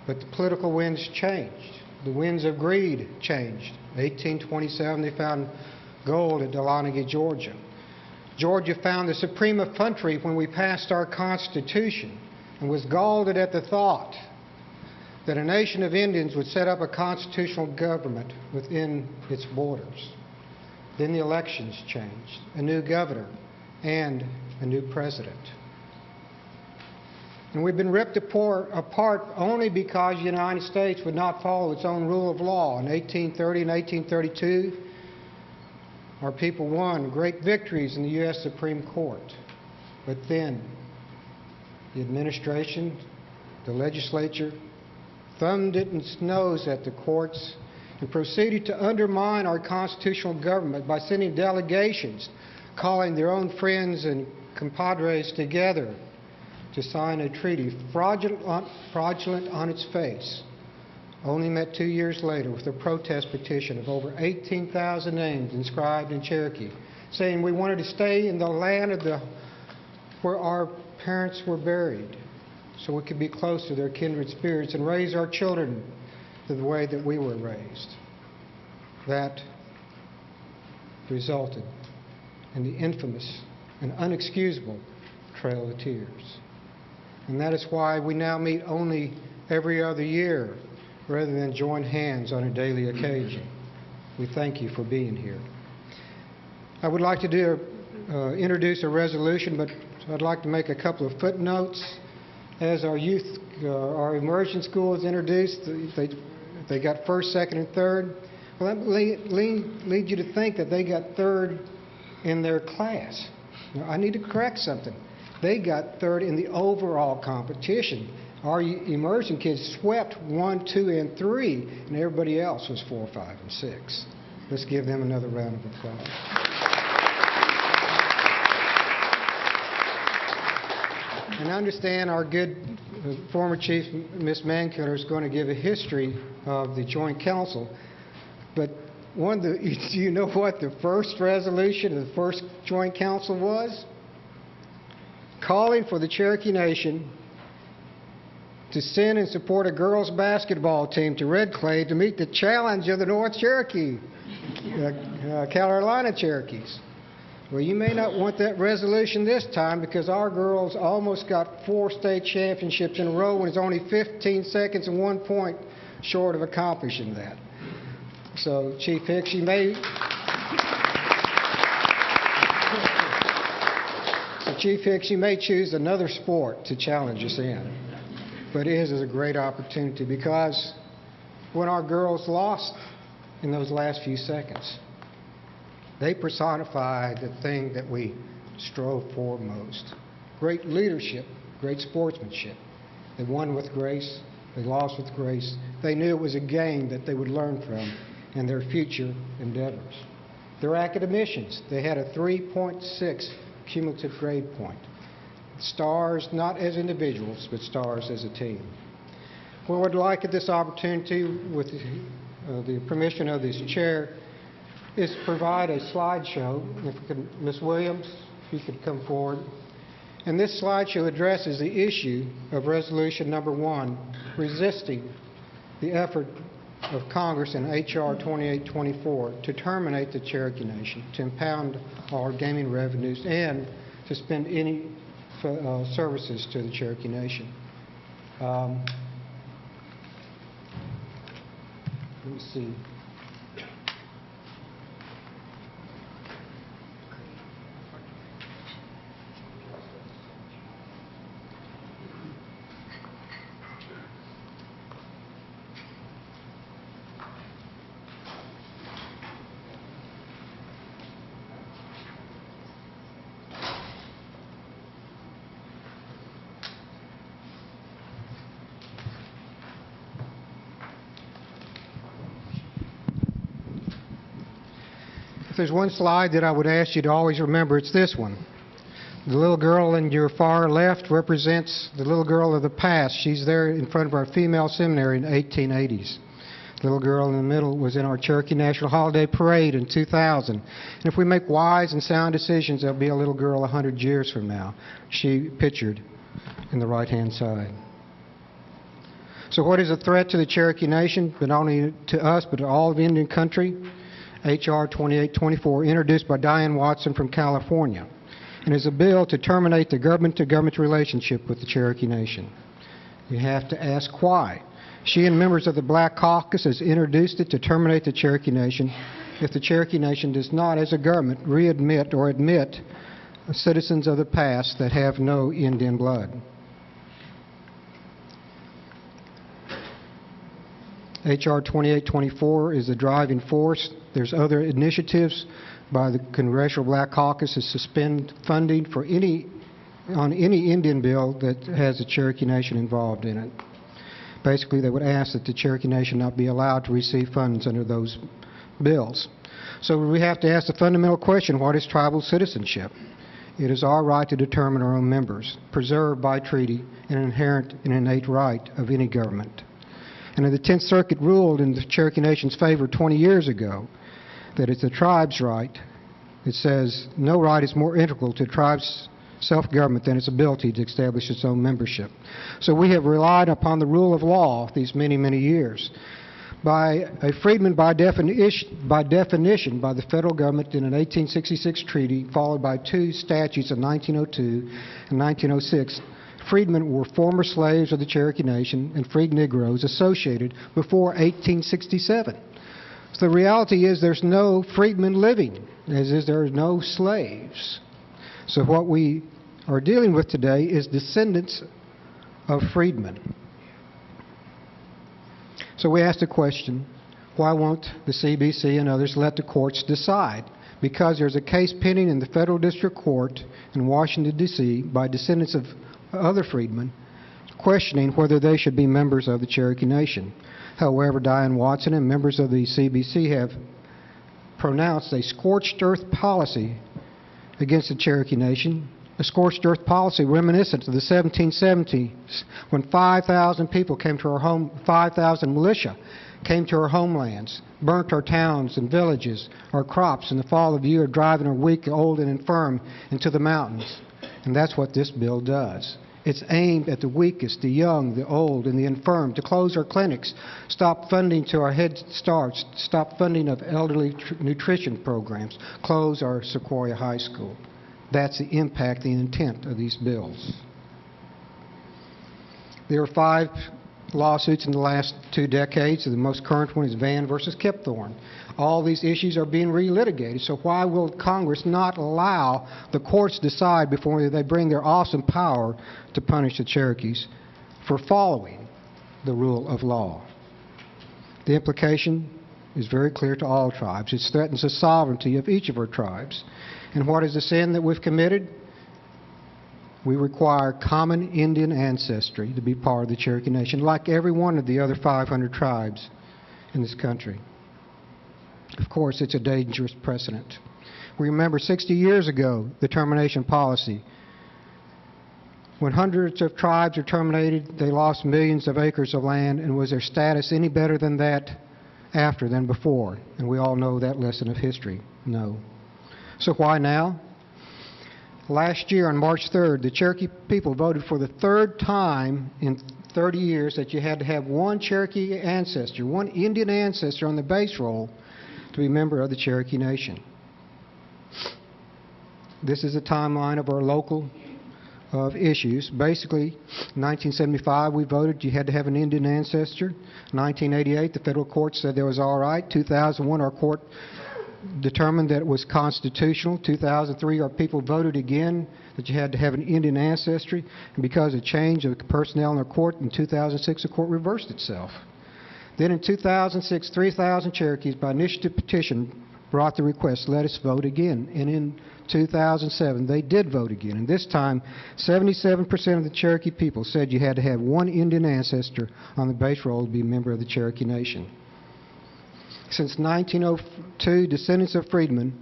But the political winds changed. The winds of greed changed. In 1827, they found gold at Dahlonega, Georgia. Georgia found the supreme effrontery when we passed our Constitution and was galled at the thought that a nation of Indians would set up a constitutional government within its borders. Then the elections changed, a new governor and a new president. And we've been ripped apart only because the United States would not follow its own rule of law. In 1830 and 1832, our people won great victories in the U.S. Supreme Court. But then, the administration, the legislature, thumbed its nose at the courts and proceeded to undermine our constitutional government by sending delegations, calling their own friends and compadres together to sign a treaty fraudulent on its face, only met 2 years later with a protest petition of over 18,000 names inscribed in Cherokee, saying we wanted to stay in the land where our parents were buried, so we could be close to their kindred spirits and raise our children the way that we were raised. That resulted in the infamous and unexcusable Trail of Tears. And that is why we now meet only every other year rather than join hands on a daily occasion. We thank you for being here. I would like to introduce a resolution, but I'd like to make a couple of footnotes. As our youth, our immersion school is introduced, they got first, second, and third. Well, that leads you to think that they got third in their class. Now, I need to correct something. They got third in the overall competition. Our immersion kids swept 1, 2, and 3, and everybody else was 4, 5, and 6. Let's give them another round of applause. And I understand our good former chief, Ms. Mancutter, is going to give a history of the Joint Council. But do you know what the first resolution of the first Joint Council was? Calling for the Cherokee Nation to send and support a girls' basketball team to Red Clay to meet the challenge of the North Cherokee, Carolina Cherokees. Well, you may not want that resolution this time because our girls almost got 4 state championships in a row and it's only 15 seconds and 1 point short of accomplishing that. So, Chief Hicks, you may... Chief Hicks, you may choose another sport to challenge us in. But it is a great opportunity because when our girls lost in those last few seconds, they personified the thing that we strove for most. Great leadership, great sportsmanship. They won with grace, they lost with grace. They knew it was a game that they would learn from in their future endeavors. Their academicians, they had a 3.6 cumulative grade point. Stars, not as individuals, but stars as a team. We would like at this opportunity, with the permission of this chair, is provide a slideshow. If we could, Ms. Williams, if you could come forward. And this slideshow addresses the issue of Resolution Number 1, resisting the effort of Congress in H.R. 2824 to terminate the Cherokee Nation, to impound our gaming revenues, and to spend any services to the Cherokee Nation. Let me see. If there's one slide that I would ask you to always remember, it's this one. The little girl in your far left represents the little girl of the past. She's there in front of our female seminary in the 1880s. The little girl in the middle was in our Cherokee National Holiday Parade in 2000. And if we make wise and sound decisions, there'll be a little girl 100 years from now. She pictured in the right-hand side. So what is a threat to the Cherokee Nation, but not only to us, but to all of Indian country? H.R. 2824, introduced by Diane Watson from California, and is a bill to terminate the government-to-government relationship with the Cherokee Nation. You have to ask why. She and members of the Black Caucus has introduced it to terminate the Cherokee Nation if the Cherokee Nation does not, as a government, readmit or admit citizens of the past that have no Indian blood. H.R. 2824 is the driving force. There's other initiatives by the Congressional Black Caucus to suspend funding for on any Indian bill that has the Cherokee Nation involved in it. Basically, they would ask that the Cherokee Nation not be allowed to receive funds under those bills. So we have to ask the fundamental question, what is tribal citizenship? It is our right to determine our own members, preserved by treaty, an inherent and innate right of any government. And the 10th Circuit ruled in the Cherokee Nation's favor 20 years ago that it's the tribe's right. It says no right is more integral to a tribe's self-government than its ability to establish its own membership. So we have relied upon the rule of law these many, many years. By a freedman by definition by the federal government in an 1866 treaty, followed by 2 statutes of 1902 and 1906, freedmen were former slaves of the Cherokee Nation and freed Negroes associated before 1867. So the reality is there's no freedmen living, as is there are no slaves. So what we are dealing with today is descendants of freedmen. So we ask the question, why won't the CBC and others let the courts decide? because there's a case pending in the Federal District Court in Washington, D.C. by descendants of other freedmen questioning whether they should be members of the Cherokee Nation. However, Diane Watson and members of the CBC have pronounced a scorched earth policy against the Cherokee Nation, a scorched earth policy reminiscent of the 1770s when 5,000 people came to our home, 5,000 militia came to our homelands, burnt our towns and villages, our crops in the fall of the year, driving our weak, old, and infirm into the mountains. And that's what this bill does. It's aimed at the weakest, the young, the old, and the infirm, to close our clinics, stop funding to our Head Starts, stop funding of elderly nutrition programs, close our Sequoia High School. That's the impact, the intent of these bills. There are 5 lawsuits in the last 2 decades. The most current one is Van versus Kipthorne. All these issues are being relitigated, so why will Congress not allow the courts to decide before they bring their awesome power to punish the Cherokees for following the rule of law? The implication is very clear to all tribes. It threatens the sovereignty of each of our tribes. And what is the sin that we've committed? We require common Indian ancestry to be part of the Cherokee Nation, like every one of the other 500 tribes in this country. Of course, it's a dangerous precedent. We remember 60 years ago, the termination policy. When hundreds of tribes were terminated, they lost millions of acres of land, and was their status any better than that after than before? And we all know that lesson of history. No. So why now? Last year on March 3rd, the Cherokee people voted for the 3rd time in 30 years that you had to have one Cherokee ancestor, one Indian ancestor on the base roll to be a member of the Cherokee Nation. This is a timeline of our local issues. Basically, in 1975 we voted you had to have an Indian ancestor. 1988 the federal court said that was all right. 2001 our court determined that it was constitutional. 2003 our people voted again that you had to have an Indian ancestry, and because of change of personnel in our court in 2006 the court reversed itself. Then in 2006 3,000 Cherokees by initiative petition brought the request, let us vote again. And in 2007 they did vote again, and this time 77% of the Cherokee people said you had to have one Indian ancestor on the base roll to be a member of the Cherokee Nation. Since 1902, descendants of freedmen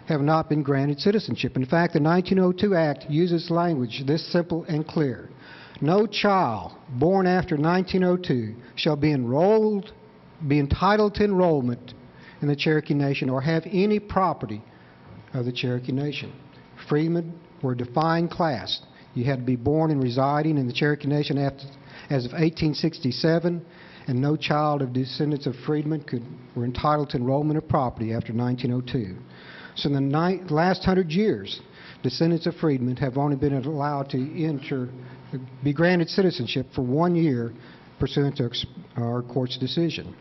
have not been granted citizenship. In fact, the 1902 Act uses language this simple and clear. No child born after 1902 shall be entitled to enrollment in the Cherokee Nation or have any property of the Cherokee Nation. Freedmen were a defined class. You had to be born and residing in the Cherokee Nation as of 1867, and no child of descendants of freedmen were entitled to enrollment of property after 1902. So in the last 100 years, descendants of freedmen have only been allowed to be granted citizenship for 1 year pursuant to our court's decision.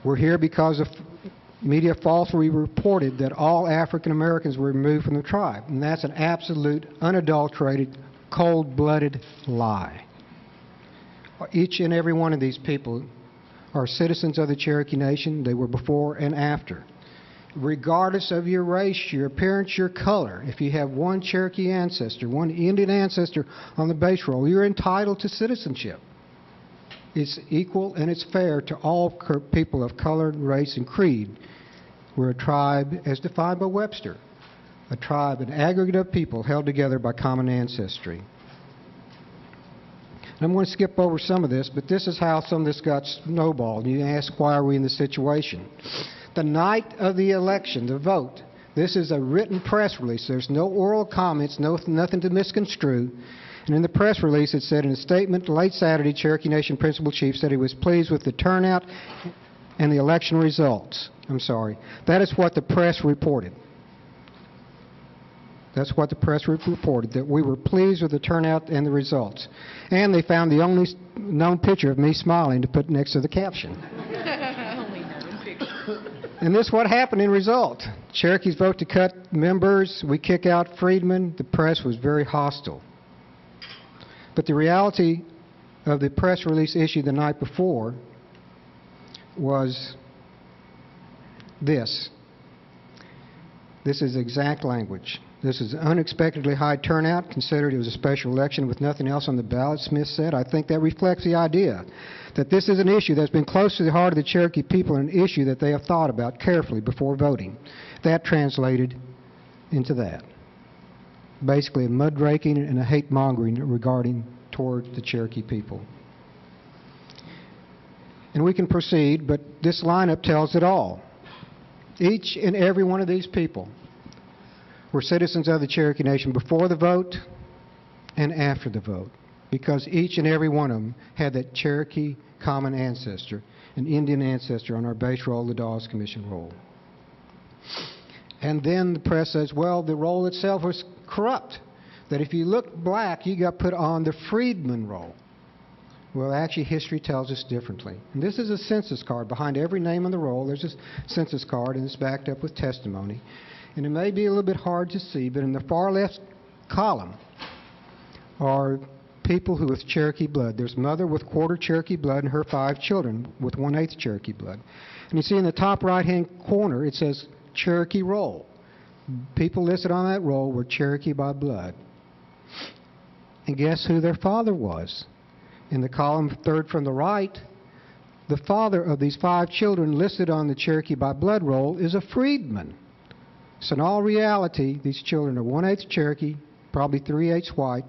We're here because of media falsely reported that all African Americans were removed from the tribe, and that's an absolute, unadulterated, cold-blooded lie. Each and every one of these people are citizens of the Cherokee Nation. They were before and after. Regardless of your race, your appearance, your color, if you have one Cherokee ancestor, one Indian ancestor on the base roll, you're entitled to citizenship. It's equal and it's fair to all people of color, race, and creed. We're a tribe as defined by Webster, a tribe, an aggregate of people held together by common ancestry. I'm going to skip over some of this, but this is how some of this got snowballed. You ask, why are we in this situation? The night of the election, the vote, this is a written press release. There's no oral comments, nothing to misconstrue. And in the press release, it said in a statement late Saturday, Cherokee Nation Principal Chief said he was pleased with the turnout and the election results. I'm sorry. That is what the press reported. That's what the press reported, that we were pleased with the turnout and the results. And they found the only known picture of me smiling to put next to the caption. Only known picture. And this is what happened in result. Cherokees vote to cut members. We kick out freedmen. The press was very hostile. But the reality of the press release issued the night before was this. This is exact language. This is unexpectedly high turnout, considered it was a special election with nothing else on the ballot, Smith said. I think that reflects the idea that this is an issue that's been close to the heart of the Cherokee people and an issue that they have thought about carefully before voting. That translated into that. Basically a mudraking and a hate-mongering regarding toward the Cherokee people. And we can proceed, but this lineup tells it all. Each and every one of these people were citizens of the Cherokee Nation before the vote and after the vote, because each and every one of them had that Cherokee common ancestor, an Indian ancestor on our base roll, the Dawes Commission roll. And then the press says, well, the roll itself was corrupt, that if you looked black, you got put on the freedman roll. Well, actually, history tells us differently. And this is a census card. Behind every name on the roll, there's a census card, and it's backed up with testimony. And it may be a little bit hard to see, but in the far left column are people who with Cherokee blood. There's mother with quarter Cherokee blood and her 5 children with 1/8 Cherokee blood. And you see in the top right-hand corner, it says Cherokee roll. People listed on that roll were Cherokee by blood. And guess who their father was? In the column third from the right, the father of these 5 children listed on the Cherokee by blood roll is a freedman. So in all reality, these children are 1/8 Cherokee, probably 3/8 white,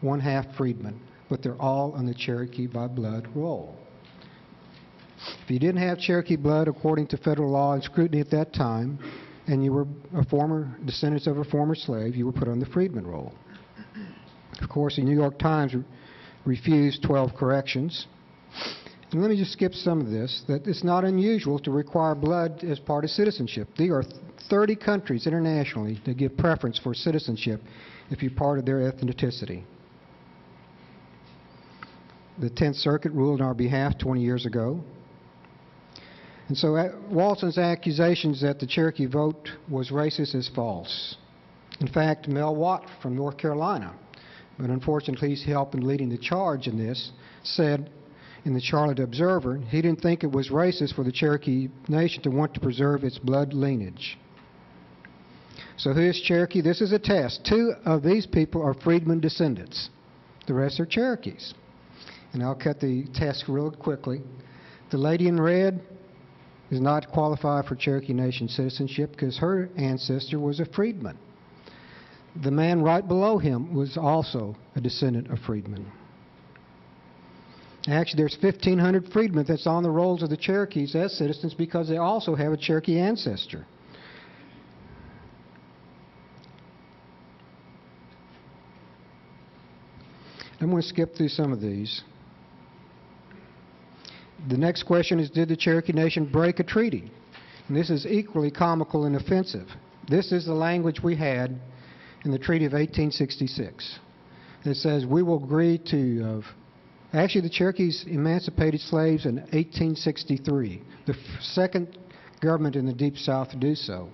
1/2 freedman, but they're all on the Cherokee by blood roll. If you didn't have Cherokee blood according to federal law and scrutiny at that time, and you were a former descendant of a former slave, you were put on the freedman roll. Of course, the New York Times refused 12 corrections. And let me just skip some of this, that it's not unusual to require blood as part of citizenship. There are 30 countries internationally that give preference for citizenship if you're part of their ethnicity. The 10th Circuit ruled on our behalf 20 years ago. And so Walton's accusations that the Cherokee vote was racist is false. In fact, Mel Watt from North Carolina, but unfortunately he's helping leading the charge in this, said in the Charlotte Observer he didn't think it was racist for the Cherokee Nation to want to preserve its blood lineage. So who is Cherokee? This is a test. 2 of these people are freedmen descendants. The rest are Cherokees. And I'll cut the test real quickly. The lady in red is not qualified for Cherokee Nation citizenship because her ancestor was a freedman. The man right below him was also a descendant of freedmen. Actually, there's 1,500 freedmen that's on the rolls of the Cherokees as citizens because they also have a Cherokee ancestor. I'm going to skip through some of these. The next question is, did the Cherokee Nation break a treaty? And this is equally comical and offensive. This is the language we had in the Treaty of 1866. It says, we will agree to... actually, the Cherokees emancipated slaves in 1863, the second government in the Deep South to do so.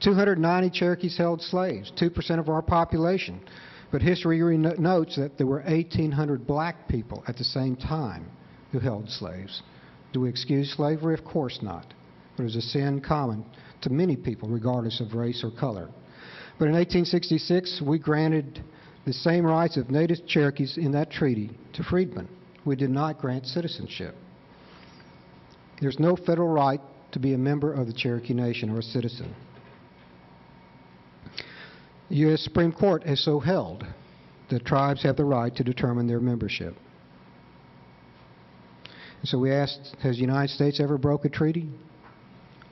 290 Cherokees held slaves, 2% of our population. But history notes that there were 1,800 black people at the same time who held slaves. Do we excuse slavery? Of course not. But it was a sin common to many people, regardless of race or color. But in 1866, we granted the same rights of native Cherokees in that treaty to freedmen. We did not grant citizenship. There's no federal right to be a member of the Cherokee Nation or a citizen. The U.S. Supreme Court has so held that tribes have the right to determine their membership. And so we asked, has the United States ever broke a treaty?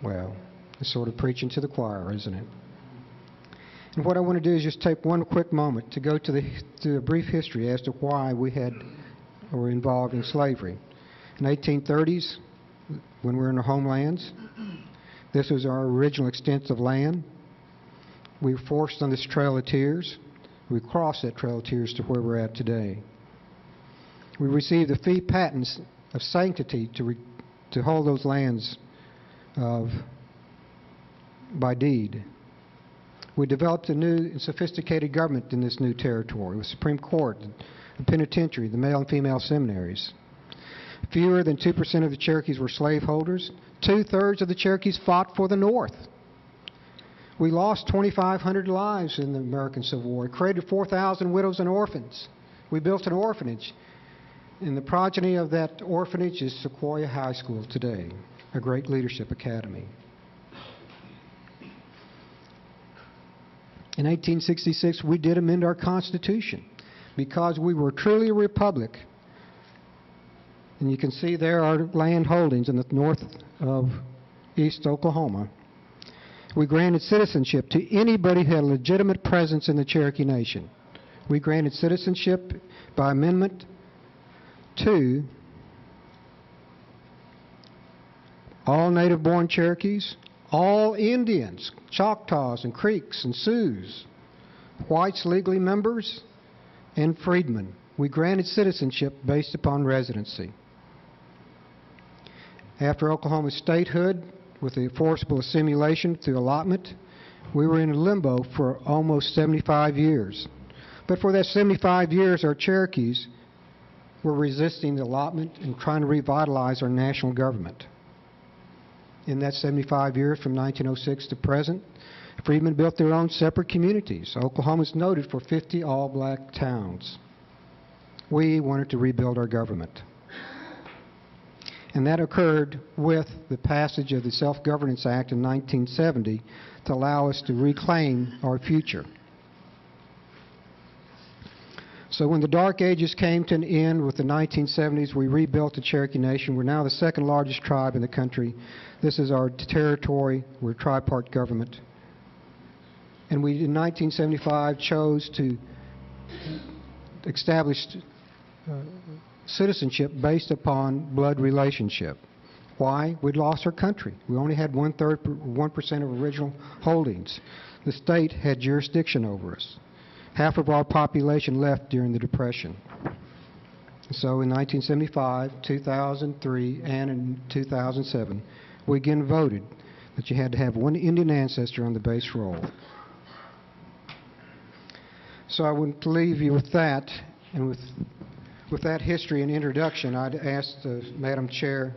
Well, it's sort of preaching to the choir, isn't it? And what I want to do is just take one quick moment to go to a brief history as to why we were involved in slavery. In the 1830s, when we were in our homelands, this was our original extent of land. We were forced on this Trail of Tears. We crossed that Trail of Tears to where we're at today. We received the fee patents of sanctity to hold those lands by deed. We developed a new and sophisticated government in this new territory, with Supreme Court, the penitentiary, the male and female seminaries. Fewer than 2% of the Cherokees were slaveholders. 2/3 of the Cherokees fought for the North. We lost 2,500 lives in the American Civil War. It created 4,000 widows and orphans. We built an orphanage. And the progeny of that orphanage is Sequoia High School today, a great leadership academy. In 1866, we did amend our Constitution because we were truly a republic. And you can see there our land holdings in the north of East Oklahoma. We granted citizenship to anybody who had a legitimate presence in the Cherokee Nation. We granted citizenship by Amendment 2, all native-born Cherokees, all Indians, Choctaws and Creeks and Sioux, whites legally members, and freedmen. We granted citizenship based upon residency. After Oklahoma's statehood, with the forcible assimilation through allotment, we were in limbo for almost 75 years. But for that 75 years, our Cherokees were resisting the allotment and trying to revitalize our national government. In that 75 years, from 1906 to present, freedmen built their own separate communities. Oklahoma is noted for 50 all-black towns. We wanted to rebuild our government. And that occurred with the passage of the Self-Governance Act in 1970 to allow us to reclaim our future. So when the Dark Ages came to an end with the 1970s, we rebuilt the Cherokee Nation. We're now the second largest tribe in the country. This is our territory. We're a tripart government. And we, in 1975, chose to establish citizenship based upon blood relationship. Why? We'd lost our country. We only had 1% of original holdings. The state had jurisdiction over us. Half of our population left during the Depression. So in 1975, 2003, and in 2007, we again voted that you had to have one Indian ancestor on the base roll. So I want to leave you with that, and with that history and introduction, I'd ask Madam Chair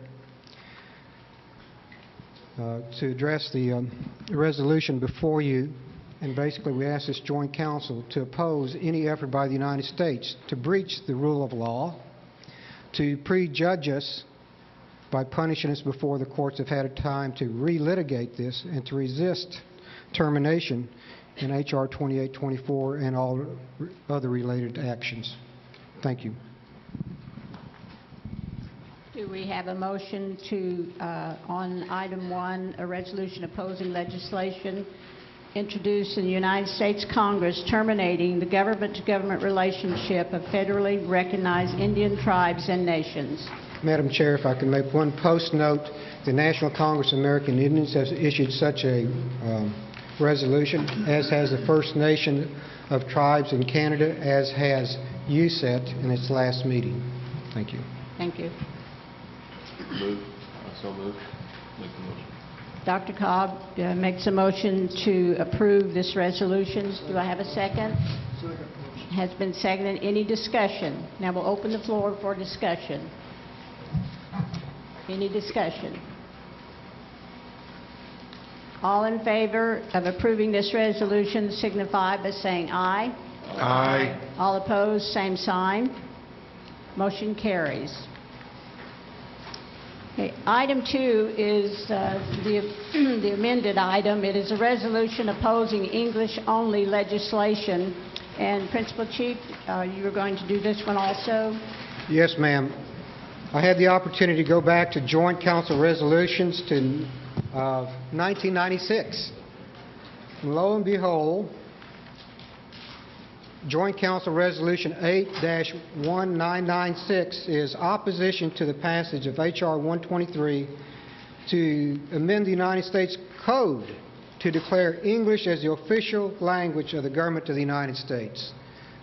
to address the resolution before you. And basically, we ask this joint council to oppose any effort by the United States to breach the rule of law, to prejudge us by punishing us before the courts have had a time to relitigate this, and to resist termination in H.R. 2824 and all other related actions. Thank you. Do we have a motion to, on item 1, a resolution opposing legislation introduced in the United States Congress terminating the government-to-government relationship of federally recognized Indian tribes and nations? Madam Chair, if I can make one post note, the National Congress of American Indians has issued such a resolution, as has the First Nation of Tribes in Canada, as has USET in its last meeting. Thank you. Thank you. Move. So move. Make the motion. Dr. Cobb makes a motion to approve this resolution. Do I have a second? Second. Has been seconded. Any discussion? Now we'll open the floor for discussion. Any discussion? All in favor of approving this resolution signify by saying aye. Aye. All opposed, same sign. Motion carries. Okay, item 2 is the amended item. It is a resolution opposing English-only legislation. And Principal Chief, you were going to do this one also? Yes, ma'am. I had the opportunity to go back to joint council resolutions to 1996. And lo and behold, Joint Council Resolution 8-1996 is opposition to the passage of H.R. 123 to amend the United States Code to declare English as the official language of the government of the United States.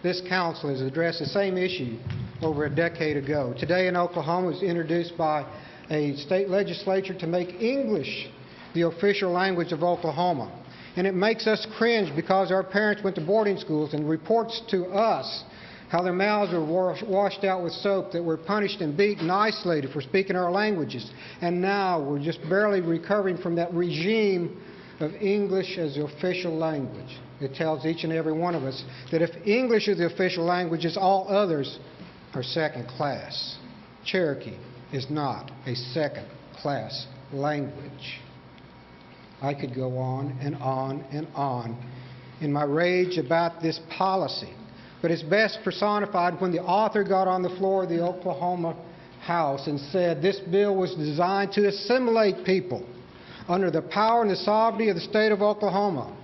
This council has addressed the same issue over a decade ago. Today in Oklahoma, it was introduced by a state legislature to make English the official language of Oklahoma. And it makes us cringe because our parents went to boarding schools and reports to us how their mouths were washed out with soap, that we're punished and beaten, isolated for speaking our languages. And now we're just barely recovering from that regime of English as the official language. It tells each and every one of us that if English is the official language, all others are second class. Cherokee is not a second class language. I could go on and on and on in my rage about this policy, but it's best personified when the author got on the floor of the Oklahoma House and said this bill was designed to assimilate people under the power and the sovereignty of the state of Oklahoma.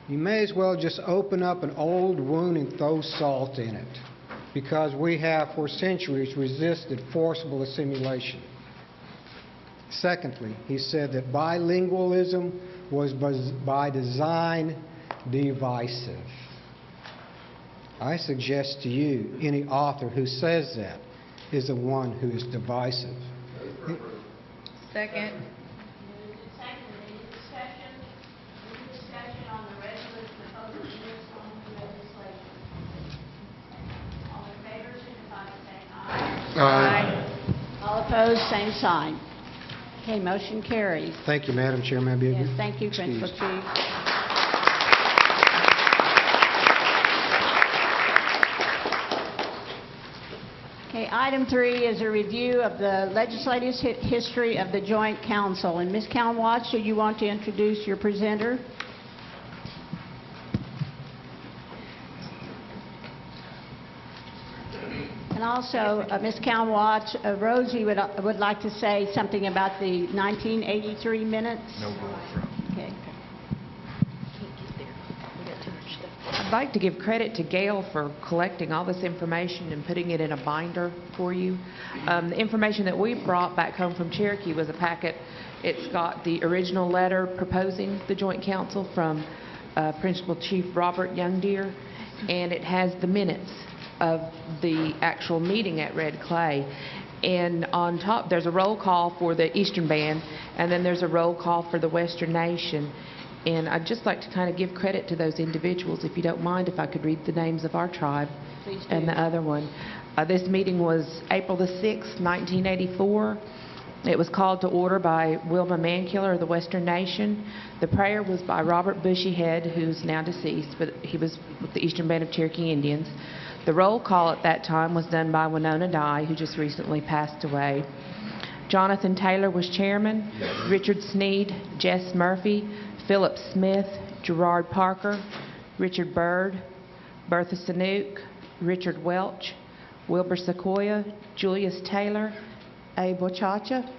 You may as well just open up an old wound and throw salt in it, because we have for centuries resisted forcible assimilation. Secondly, he said that bilingualism was by design divisive. I suggest to you, any author who says that is the one who is divisive. Second. Moved and seconded. Any discussion? Any discussion on the resolution proposing this on the legislation? All in favor, signify by saying aye. Aye. All opposed, same sign. Okay, motion carries. Thank you, Madam Chair. May I be Yes, thank you, Principal excused? Chief. Okay, item 3 is a review of the legislative history of the Joint Council. And Ms. Callan Watts, do you want to introduce your presenter? And also, Ms. Callan Watts, Rosie would like to say something about the 1983 minutes. No vote from. Okay. I'd like to give credit to Gail for collecting all this information and putting it in a binder for you. The information that we brought back home from Cherokee was a packet. It's got the original letter proposing the Joint Council from Principal Chief Robert Youngdeer, and it has the minutes of the actual meeting at Red Clay. And on top, there's a roll call for the Eastern Band, and then there's a roll call for the Western Nation. And I'd just like to kind of give credit to those individuals, if you don't mind, if I could read the names of our tribe and the other one. This meeting was April the 6th, 1984. It was called to order by Wilma Mankiller of the Western Nation. The prayer was by Robert Bushyhead, who's now deceased, but he was with the Eastern Band of Cherokee Indians. The roll call at that time was done by Winona Dye, who just recently passed away. Jonathan Taylor was chairman, Richard Sneed, Jess Murphy, Philip Smith, Gerard Parker, Richard Byrd, Bertha Sanook, Richard Welch, Wilbur Sequoia, Julius Taylor, Abe Wachacha,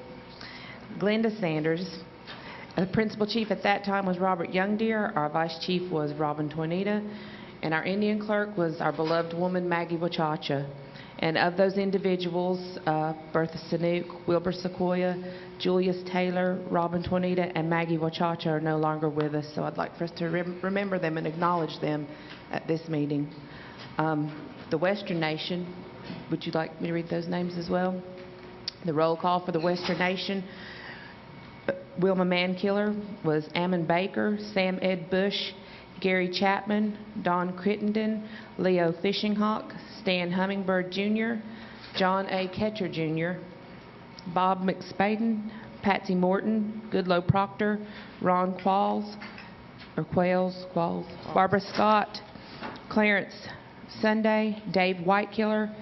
Glenda Sanders. The principal chief at that time was Robert Youngdeer. Our vice chief was Robin Toinita. And our Indian clerk was our beloved woman, Maggie Wachacha. And of those individuals, Bertha Sanook, Wilbur Sequoia, Julius Taylor, Robin Toinita, and Maggie Wachacha are no longer with us. So I'd like for us to remember them and acknowledge them at this meeting. The Western Nation, would you like me to read those names as well? The roll call for the Western Nation. Wilma Mankiller was Ammon Baker, Sam Ed Bush, Gary Chapman, Don Crittenden, Leo Fishinghawk, Stan Hummingbird Jr., John A. Ketcher Jr., Bob McSpaden, Patsy Morton, Goodloe Proctor, Ron Qualls, Barbara Scott, Clarence Sunday, Dave Whitekiller,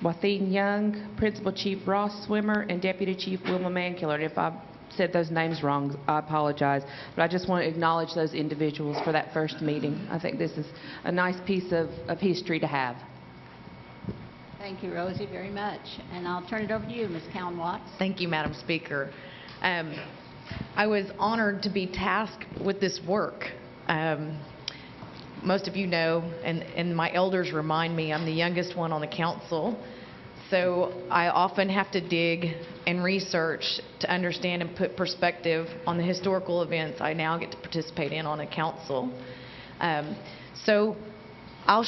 Watheen Young, Principal Chief Ross Swimmer, and Deputy Chief Wilma Mankiller. If I said those names wrong, I apologize. But I just want to acknowledge those individuals for that first meeting. I think this is a nice piece of history to have. Thank you, Rosie, very much. And I'll turn it over to you, Ms. Callan Watts. Thank you, Madam Speaker. I was honored to be tasked with this work. Most of you know, and my elders remind me, I'm the youngest one on the council. So I often have to dig and research to understand and put perspective on the historical events I now get to participate in on a council. So I'll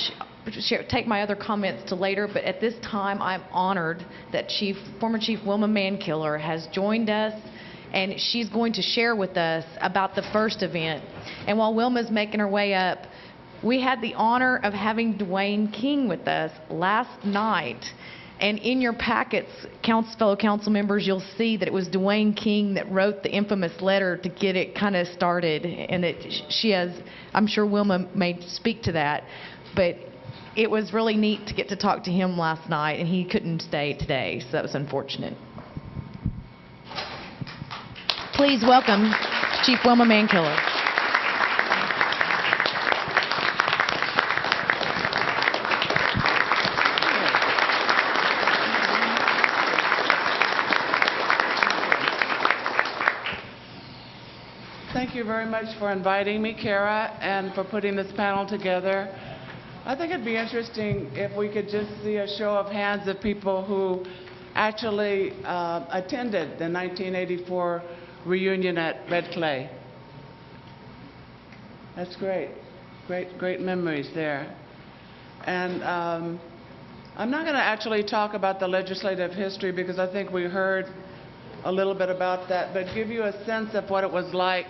take my other comments to later, but at this time I'm honored that former Chief Wilma Mankiller has joined us, and she's going to share with us about the first event. And while Wilma's making her way up, we had the honor of having Dwayne King with us last night. And in your packets, fellow council members, you'll see that it was Dwayne King that wrote the infamous letter to get it kind of started, and that she has, I'm sure Wilma may speak to that, but it was really neat to get to talk to him last night, and he couldn't stay today, so that was unfortunate. Please welcome Chief Wilma Mankiller. Thank you very much for inviting me, Kara, and for putting this panel together. I think it'd be interesting if we could just see a show of hands of people who actually attended the 1984 reunion at Red Clay. That's great. Great memories there. And I'm not going to actually talk about the legislative history because I think we heard a little bit about that, but give you a sense of what it was like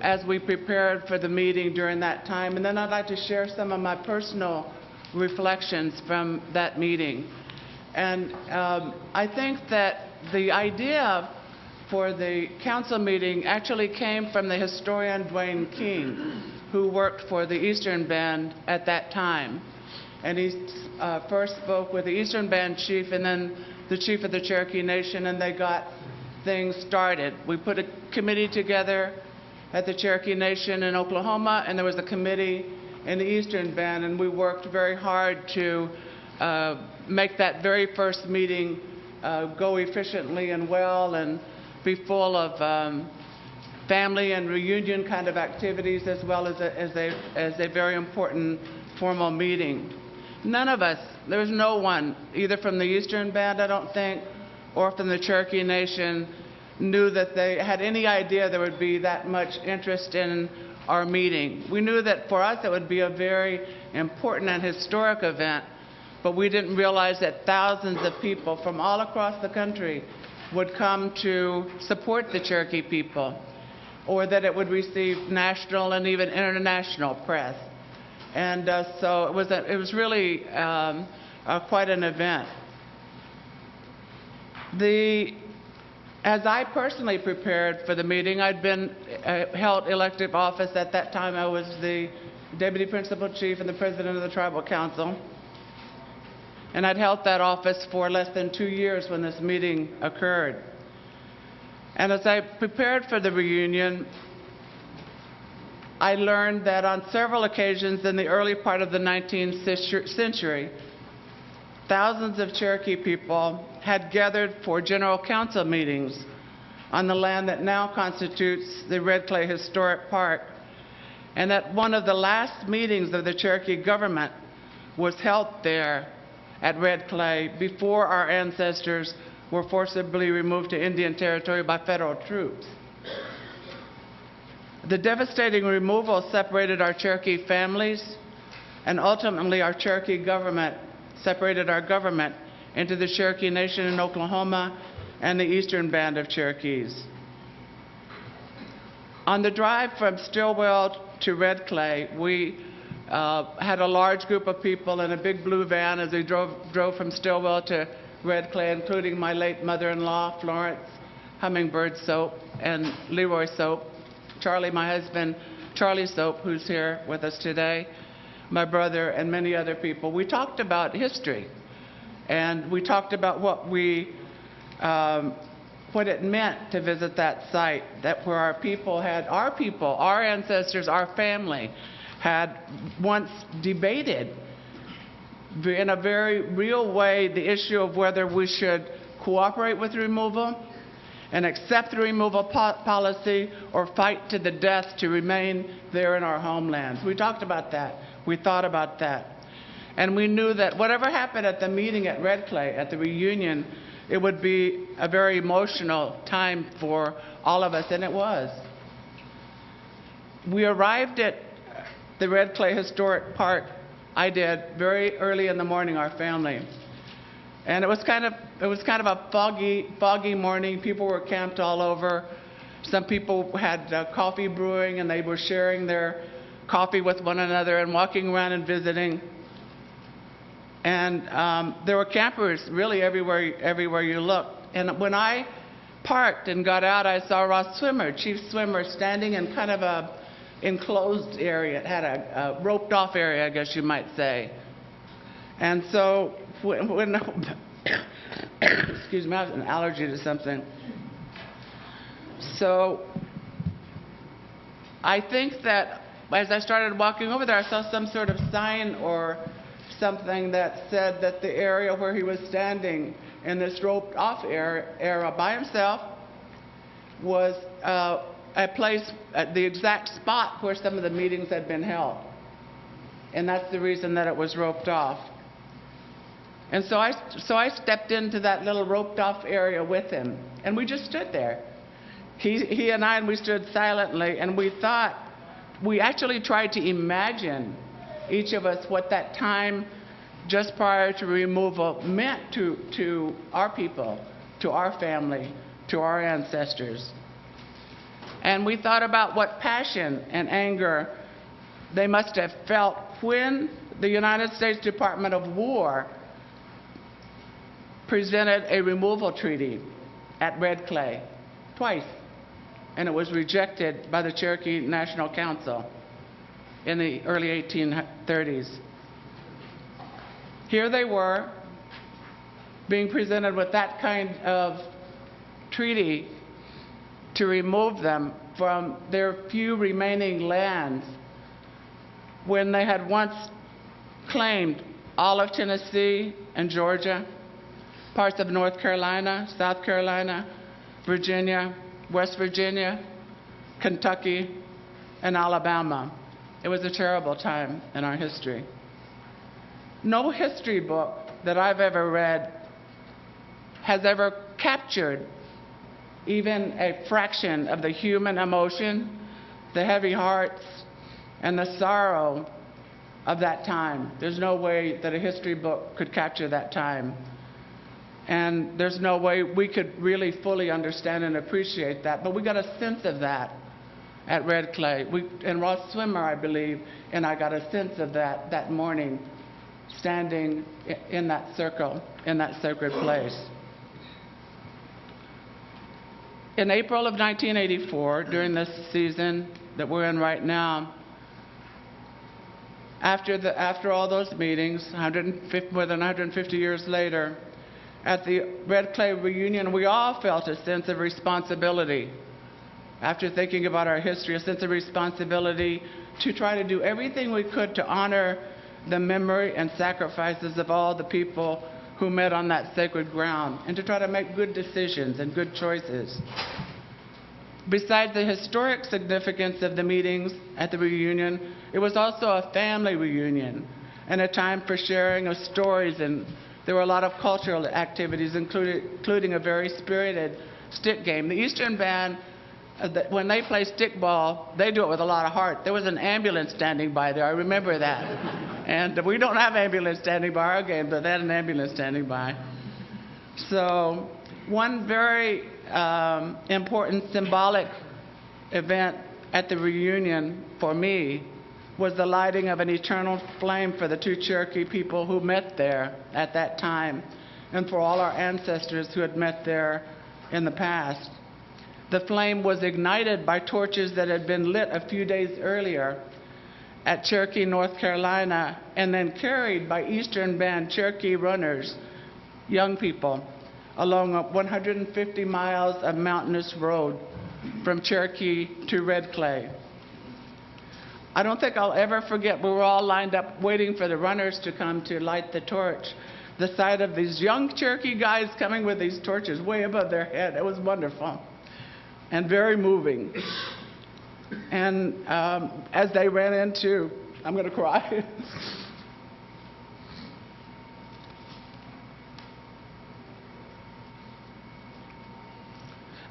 as we prepared for the meeting during that time. And then I'd like to share some of my personal reflections from that meeting. And I think that the idea for the council meeting actually came from the historian Dwayne King, who worked for the Eastern Band at that time. And he first spoke with the Eastern Band chief and then the chief of the Cherokee Nation, and they got things started. We put a committee together at the Cherokee Nation in Oklahoma, and there was a committee in the Eastern Band, and we worked very hard to make that very first meeting go efficiently and well and be full of family and reunion kind of activities, as well as a very important formal meeting. None of us, there was no one, either from the Eastern Band, I don't think, or from the Cherokee Nation, knew that they had any idea there would be that much interest in our meeting. We knew that for us it would be a very important and historic event, but we didn't realize that thousands of people from all across the country would come to support the Cherokee people, or that it would receive national and even international press. And so it was really quite an event. As I personally prepared for the meeting, I'd been held elective office at that time. I was the deputy principal chief and the president of the tribal council. And I'd held that office for less than 2 years when this meeting occurred. And as I prepared for the reunion, I learned that on several occasions in the early part of the 19th century, thousands of Cherokee people had gathered for general council meetings on the land that now constitutes the Red Clay Historic Park, and that one of the last meetings of the Cherokee government was held there at Red Clay before our ancestors were forcibly removed to Indian Territory by federal troops. The devastating removal separated our Cherokee families, and ultimately our Cherokee government separated our government into the Cherokee Nation in Oklahoma and the Eastern Band of Cherokees. On the drive from Stillwell to Red Clay, we had a large group of people in a big blue van as we drove from Stillwell to Red Clay, including my late mother-in-law, Florence Hummingbird Soap, and Leroy Soap, Charlie, my husband, Charlie Soap, who's here with us today, my brother, and many other people. We talked about history, and we talked about what it meant to visit that site, that where our people, our ancestors, our family, had once debated in a very real way the issue of whether we should cooperate with removal and accept the removal policy or fight to the death to remain there in our homelands. We talked about that. We thought about that. And we knew that whatever happened at the meeting at Red Clay, at the reunion, it would be a very emotional time for all of us, and it was. We arrived at the Red Clay Historic Park, I did, very early in the morning, our family. And it was kind of a foggy morning. People were camped all over. Some people had coffee brewing, and they were sharing their coffee with one another and walking around and visiting. And there were campers really everywhere you looked. And when I parked and got out, I saw Ross Swimmer, Chief Swimmer, standing in kind of a enclosed area. It had a roped off area, I guess you might say. And so when excuse me, I have an allergy to something. So I think that as I started walking over there, I saw some sort of sign or something that said that the area where he was standing in this roped off area by himself was a place at the exact spot where some of the meetings had been held. And that's the reason that it was roped off. And so I stepped into that little roped off area with him, and we just stood there. He and I, and we stood silently, and we actually tried to imagine, each of us, what that time just prior to removal meant to our people, to our family, to our ancestors. And we thought about what passion and anger they must have felt when the United States Department of War presented a removal treaty at Red Clay twice, and it was rejected by the Cherokee National Council in the early 1830s. Here they were, being presented with that kind of treaty to remove them from their few remaining lands when they had once claimed all of Tennessee and Georgia, parts of North Carolina, South Carolina, Virginia, West Virginia, Kentucky, and Alabama. It was a terrible time in our history. No history book that I've ever read has ever captured even a fraction of the human emotion, the heavy hearts, and the sorrow of that time. There's no way that a history book could capture that time. And there's no way we could really fully understand and appreciate that. But we got a sense of that at Red Clay. And Ross Swimmer, I believe, and I got a sense of that morning, standing in that circle, in that sacred place. In April of 1984, during this season that we're in right now, after all those meetings, more than 150 years later, at the Red Clay reunion, we all felt a sense of responsibility. After thinking about our history, a sense of responsibility to try to do everything we could to honor the memory and sacrifices of all the people who met on that sacred ground, and to try to make good decisions and good choices. Besides the historic significance of the meetings at the reunion, it was also a family reunion and a time for sharing of stories, and there were a lot of cultural activities, including a very spirited stick game. The Eastern Band, when they play stickball, they do it with a lot of heart. There was an ambulance standing by there, I remember that. And we don't have ambulance standing by our game, but they had an ambulance standing by. So one very important symbolic event at the reunion for me was the lighting of an eternal flame for the two Cherokee people who met there at that time, and for all our ancestors who had met there in the past. The flame was ignited by torches that had been lit a few days earlier at Cherokee, North Carolina, and then carried by Eastern Band Cherokee runners, young people, along 150 miles of mountainous road from Cherokee to Red Clay. I don't think I'll ever forget, we were all lined up waiting for the runners to come to light the torch. The sight of these young Cherokee guys coming with these torches way above their head, it was wonderful and very moving. And as they ran into, I'm going to cry.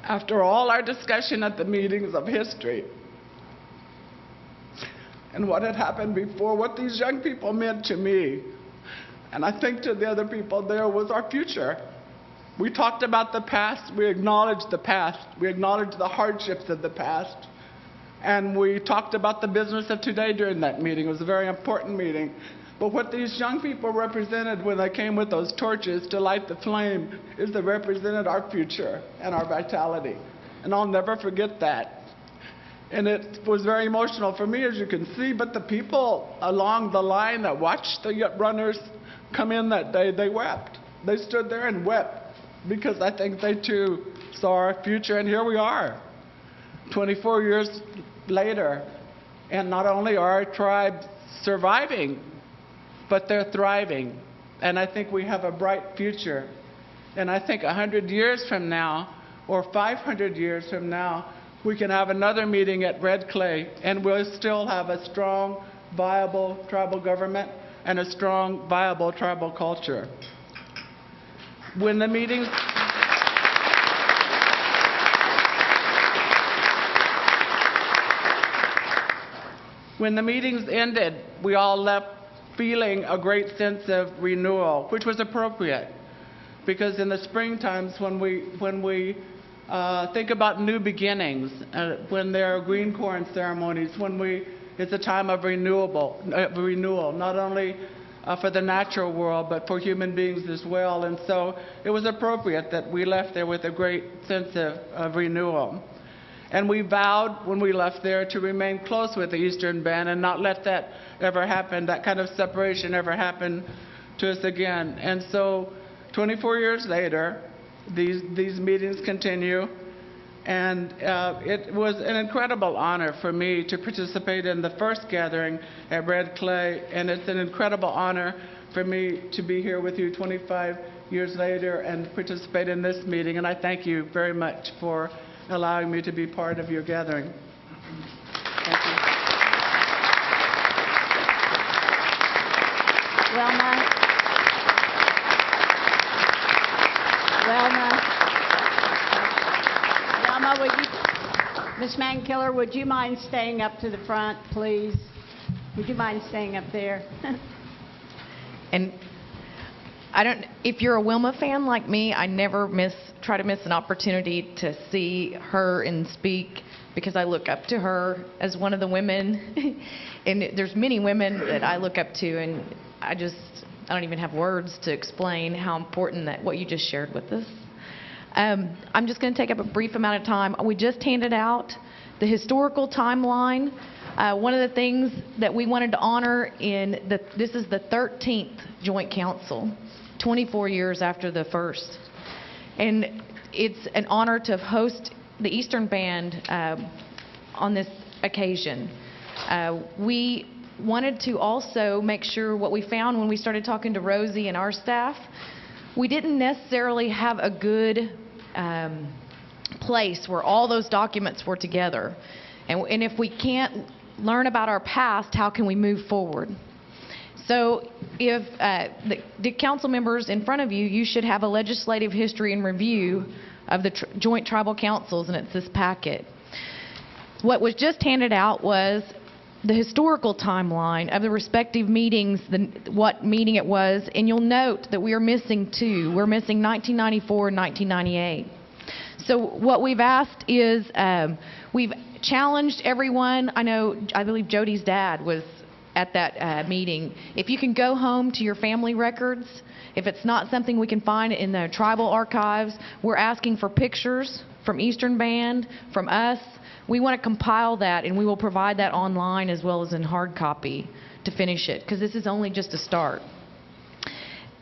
After all our discussion at the meetings of history and what had happened before, what these young people meant to me, and I think to the other people there, was our future. We talked about the past, we acknowledged the past, we acknowledged the hardships of the past, and we talked about the business of today during that meeting. It was a very important meeting. But what these young people represented when they came with those torches to light the flame is they represented our future and our vitality. And I'll never forget that. And it was very emotional for me, as you can see, but the people along the line that watched the runners come in that day, they wept. They stood there and wept because I think they too saw our future, and here we are, 24 years later, and not only are our tribe surviving, but they're thriving, and I think we have a bright future. And I think 100 years from now, or 500 years from now, we can have another meeting at Red Clay, and we'll still have a strong, viable tribal government and a strong, viable tribal culture. When the meetings ended, we all left feeling a great sense of renewal, which was appropriate, because in the spring times when we think about new beginnings, when there are green corn ceremonies, it's a time of renewal, not only for the natural world, but for human beings as well. And so it was appropriate that we left there with a great sense of renewal. And we vowed when we left there to remain close with the Eastern Band and not let that ever happen, that kind of separation ever happen to us again. And so 24 years later, these meetings continue, and it was an incredible honor for me to participate in the first gathering at Red Clay, and it's an incredible honor for me to be here with you 25 years later and participate in this meeting, and I thank you very much for allowing me to be part of your gathering. Thank you. Wilma, would you, Ms. Mankiller, would you mind staying up to the front, please? Would you mind staying up there? And if you're a Wilma fan like me, I never try to miss an opportunity to see her and speak, because I look up to her as one of the women. And there's many women that I look up to, and I don't even have words to explain how important that what you just shared with us. I'm just going to take up a brief amount of time. We just handed out the historical timeline. One of the things that we wanted to honor this is the 13th Joint Council, 24 years after the first. And it's an honor to host the Eastern Band on this occasion. We wanted to also make sure what we found when we started talking to Rosie and our staff, we didn't necessarily have a good place where all those documents were together. And if we can't learn about our past, how can we move forward? So if the council members in front of you, you should have a legislative history and review of the joint tribal councils, and it's this packet. What was just handed out was the historical timeline of the respective meetings, what meeting it was, and you'll note that we are missing two. We're missing 1994 and 1998. So what we've asked is, we've challenged everyone. I believe Jody's dad was at that meeting. If you can go home to your family records, if it's not something we can find in the tribal archives, we're asking for pictures from Eastern Band, from us. We want to compile that, and we will provide that online as well as in hard copy to finish it, because this is only just a start.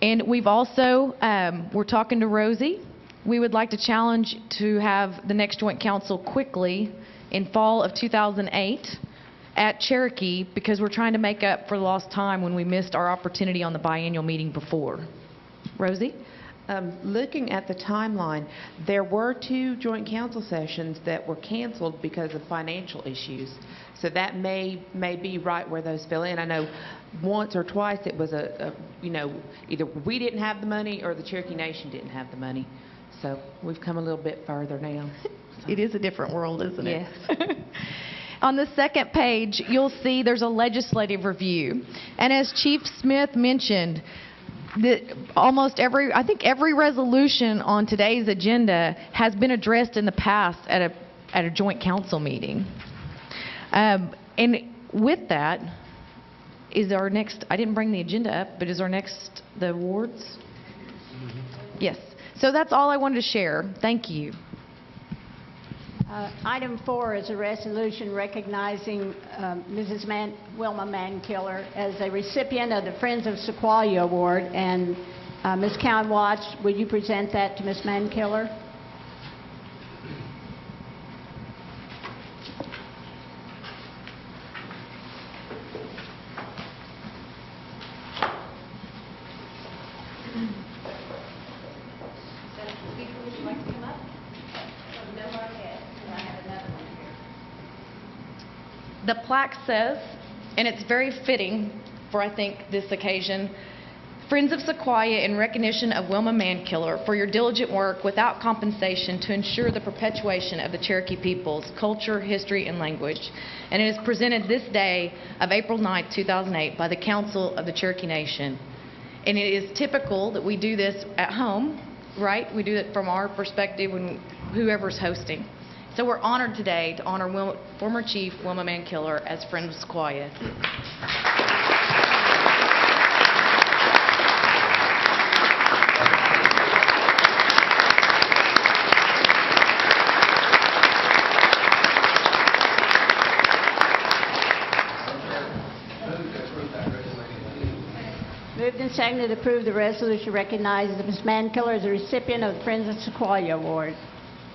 And we've also, we're talking to Rosie. We would like to challenge to have the next Joint Council quickly in fall of 2008 at Cherokee, because we're trying to make up for lost time when we missed our opportunity on the biannual meeting before. Rosie? Looking at the timeline, there were 2 joint council sessions that were canceled because of financial issues. So that may be right where those fell in. I know once or twice it was either we didn't have the money or the Cherokee Nation didn't have the money. So we've come a little bit further now. It is a different world, isn't it? Yes. On the second page, you'll see there's a legislative review. And as Chief Smith mentioned, I think every resolution on today's agenda has been addressed in the past at a joint council meeting. And with that, is our next, I didn't bring the agenda up, but is our next the awards? Yes. So that's all I wanted to share. Thank you. Item 4 is a resolution recognizing Mrs. Wilma Mankiller as a recipient of the Friends of Sequoia Award. And Ms. Cowan Watts, would you present that to Ms. Mankiller? The plaque says, and it's very fitting for, I think, this occasion, Friends of Sequoia, in recognition of Wilma Mankiller for your diligent work without compensation to ensure the perpetuation of the Cherokee people's culture, history, and language. And it is presented this day of April 9, 2008 by the Council of the Cherokee Nation. And it is typical that we do this at home, right? We do it from our perspective when whoever's hosting. So we're honored today to honor former Chief Wilma Mankiller as Friend of Sequoia. Moved and seconded to approve the resolution recognizing Ms. Mankiller as a recipient of the Friends of Sequoia Award.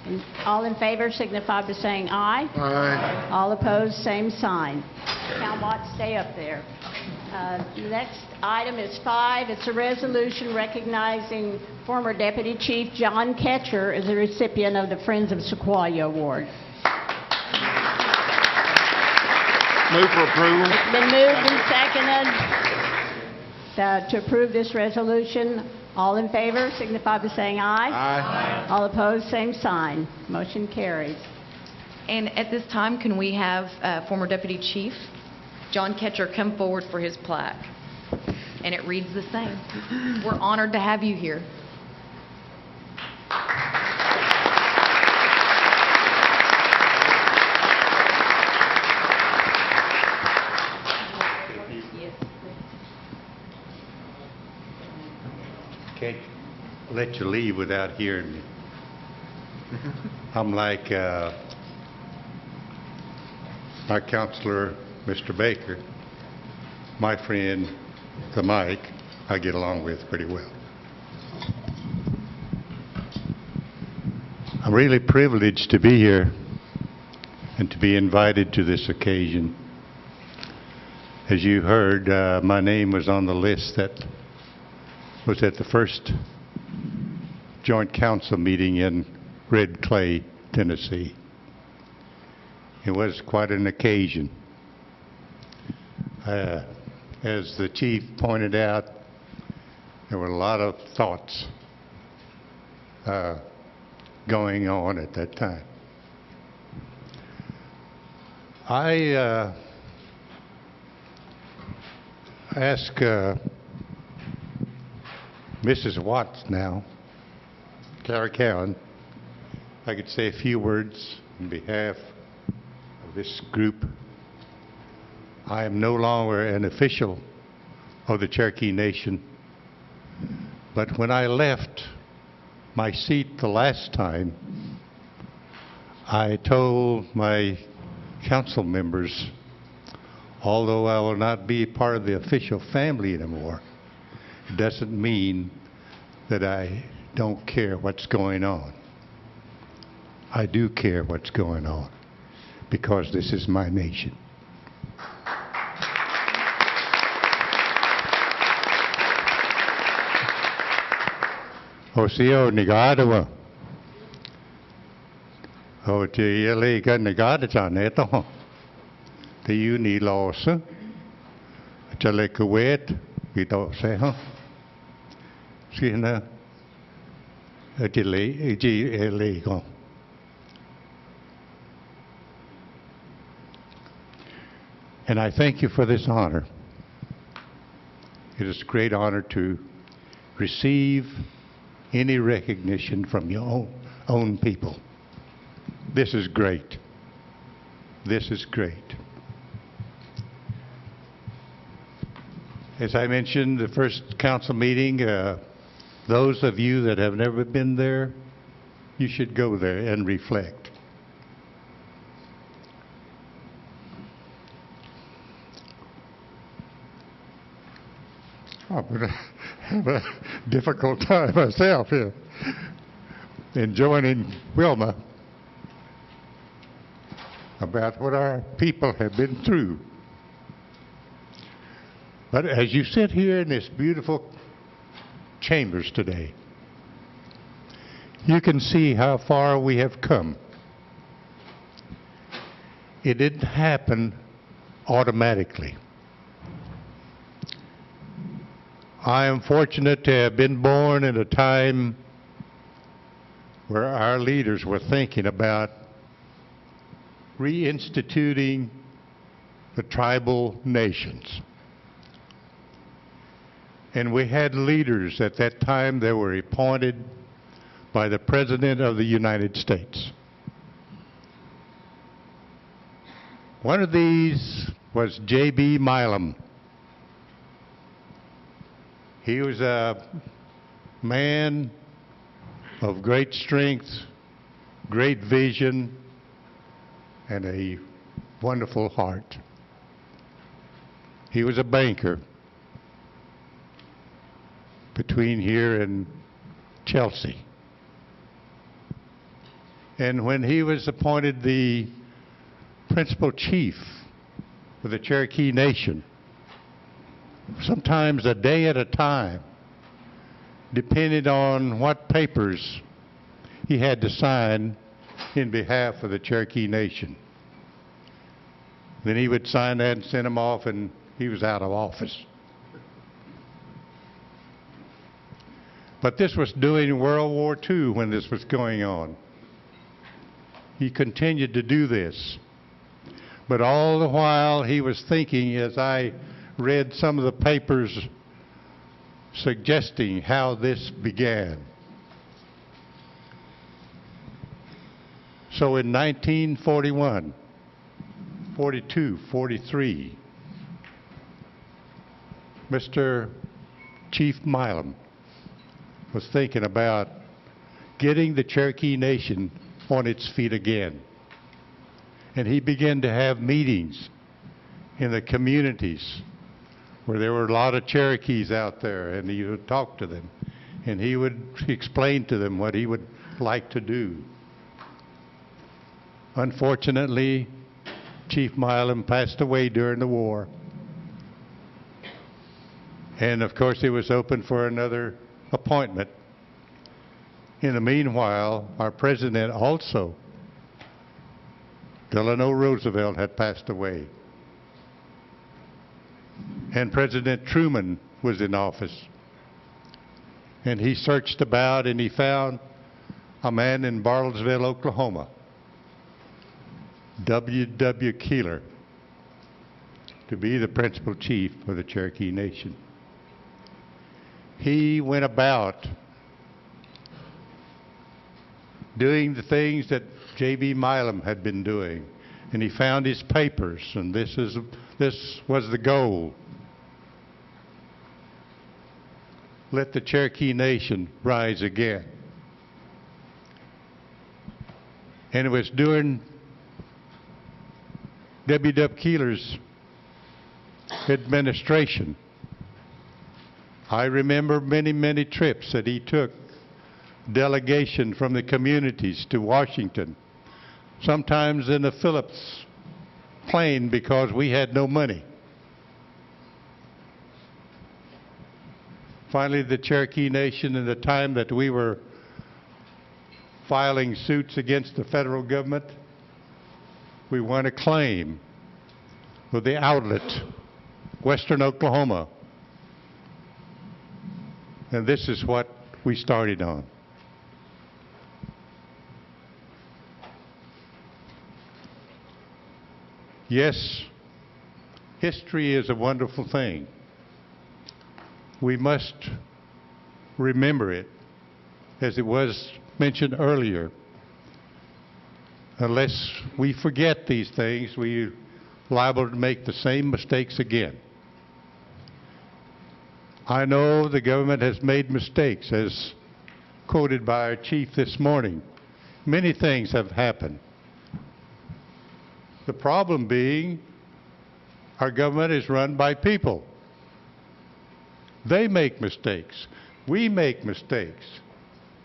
And all in favor signify by saying aye. Aye. All opposed, same sign. Count Watts, stay up there. The next item is 5. It's a resolution recognizing former Deputy Chief John Ketcher as a recipient of the Friends of Sequoia Award. Move for approval. It's been moved and seconded to approve this resolution. All in favor signify by saying aye. Aye. All opposed, same sign. Motion carries. And at this time, can we have former Deputy Chief John Ketcher come forward for his plaque? And it reads the same. We're honored to have you here. Can't let you leave without hearing me. I'm like my counselor, Mr. Baker, my friend, the Mike, I get along with pretty well. I'm really privileged to be here and to be invited to this occasion. As you heard, my name was on the list that was at the first joint council meeting in Red Clay, Tennessee. It was quite an occasion. As the chief pointed out, there were a lot of thoughts going on at that time. I asked Mrs. Watts now, Clara Cowan, I could say a few words on behalf of this group. I am no longer an official of the Cherokee Nation, but when I left my seat the last time, I told my council members, although I will not be part of the official family anymore, it doesn't mean that I don't care what's going on. I do care what's going on because this is my nation. Osio Nigadawa. O Tiele Nigadajaneto. The Uni Lawson. Chalekawet. We don't say, huh? Sina. Illegal. And I thank you for this honor. It is a great honor to receive any recognition from your own people. This is great. This is great. As I mentioned, the first council meeting, those of you that have never been there, you should go there and reflect. I'm going to have a difficult time myself here in joining Wilma about what our people have been through. But as you sit here in this beautiful chambers today, you can see how far we have come. It didn't happen automatically. I am fortunate to have been born in a time where our leaders were thinking about reinstituting the tribal nations. And we had leaders at that time that were appointed by the President of the United States. One of these was J.B. Milam. He was a man of great strength, great vision, and a wonderful heart. He was a banker between here and Chelsea. And when he was appointed the principal chief of the Cherokee Nation, sometimes a day at a time, depending on what papers he had to sign in behalf of the Cherokee Nation. Then he would sign that and send them off, and he was out of office. But this was during World War II when this was going on. He continued to do this. But all the while he was thinking, as I read some of the papers suggesting how this began. So in 1941, 42, 43, Mr. Chief Milam was thinking about getting the Cherokee Nation on its feet again. And he began to have meetings in the communities where there were a lot of Cherokees out there, and he would talk to them, and he would explain to them what he would like to do. Unfortunately, Chief Milam passed away during the war. And of course, it was open for another appointment. In the meanwhile, our president also, Delano Roosevelt, had passed away. And President Truman was in office. And he searched about and he found a man in Bartlesville, Oklahoma, W. Keeler, to be the principal chief of the Cherokee Nation. He went about doing the things that J.B. Milam had been doing. And he found his papers, and this was the goal. Let the Cherokee Nation rise again. And it was during W. Keeler's administration. I remember many, many trips that he took, delegation from the communities to Washington, sometimes in a Phillips plane because we had no money. Finally, the Cherokee Nation, in the time that we were filing suits against the federal government, we won a claim with the outlet, Western Oklahoma. And this is what we started on. Yes, history is a wonderful thing. We must remember it, as it was mentioned earlier. Unless we forget these things, we're liable to make the same mistakes again. I know the government has made mistakes, as quoted by our chief this morning. Many things have happened. The problem being, our government is run by people. They make mistakes. We make mistakes.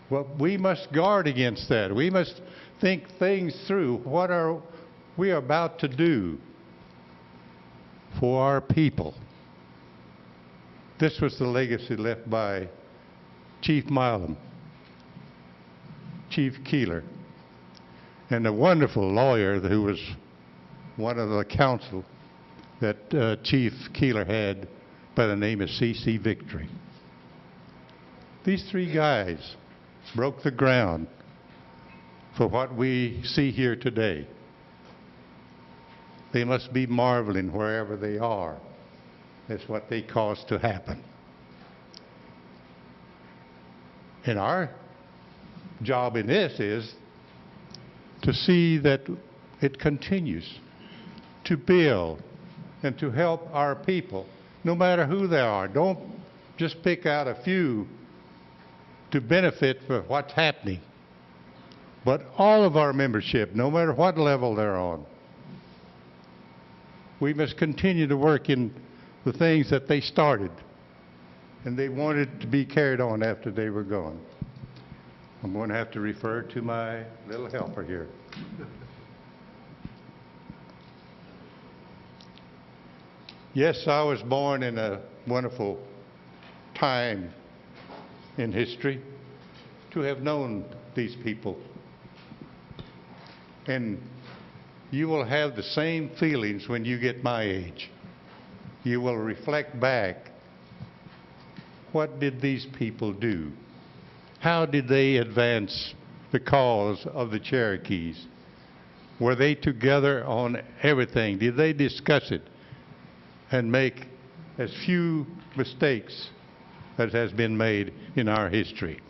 Well, we must guard against that. We must think things through. What are we about to do for our people? This was the legacy left by Chief Milam, Chief Keeler, and a wonderful lawyer who was one of the council that Chief Keeler had by the name of C.C. Victory. These three guys broke the ground for what we see here today. They must be marveling wherever they are. That's what they caused to happen. And our job in this is to see that it continues to build and to help our people, no matter who they are. Don't just pick out a few to benefit for what's happening, but all of our membership, no matter what level they're on. We must continue to work in the things that they started, and they wanted to be carried on after they were gone. I'm going to have to refer to my little helper here. Yes, I was born in a wonderful time in history to have known these people. And you will have the same feelings when you get my age. You will reflect back, what did these people do? How did they advance the cause of the Cherokees? Were they together on everything? Did they discuss it and make as few mistakes as has been made in our history?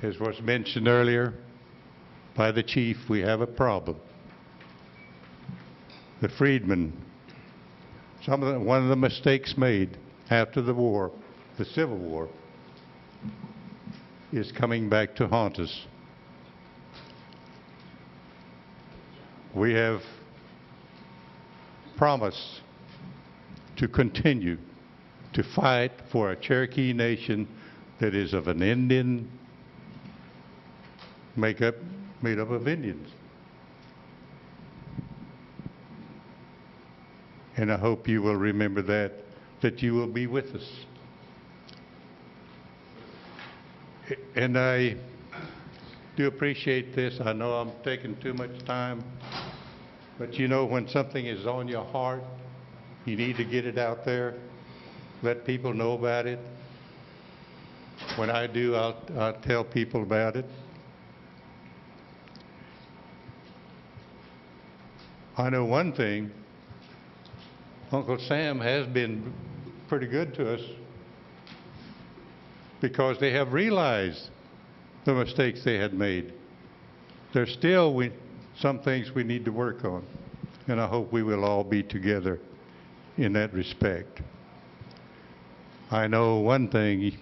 As was mentioned earlier by the chief, we have a problem. The freedmen, one of the mistakes made after the war, the Civil War, is coming back to haunt us. We have promised to continue to fight for a Cherokee nation that is of an Indian made up of Indians. And I hope you will remember that you will be with us. And I do appreciate this. I know I'm taking too much time, but you know, when something is on your heart, you need to get it out there, let people know about it. When I do, I'll tell people about it. I know one thing, Uncle Sam has been pretty good to us because they have realized the mistakes they had made. There's still some things we need to work on, and I hope we will all be together in that respect. I know one thing,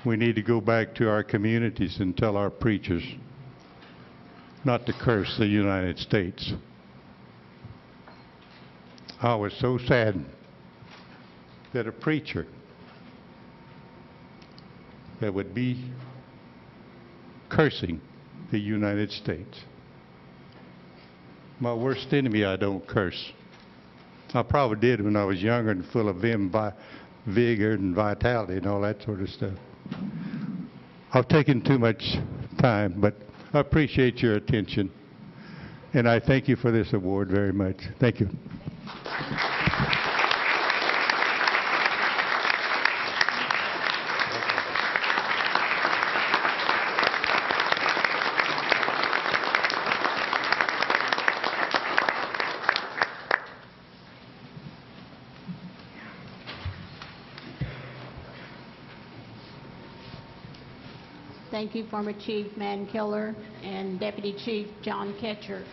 we need to go back to our communities and tell our preachers not to curse the United States. I was so saddened that a preacher that would be cursing the United States. My worst enemy, I don't curse. I probably did when I was younger and full of vigor and vitality and all that sort of stuff. I've taken too much time, but I appreciate your attention. And I thank you for this award very much. Thank you. Thank you, former Chief Mankiller and Deputy Chief John Ketcher.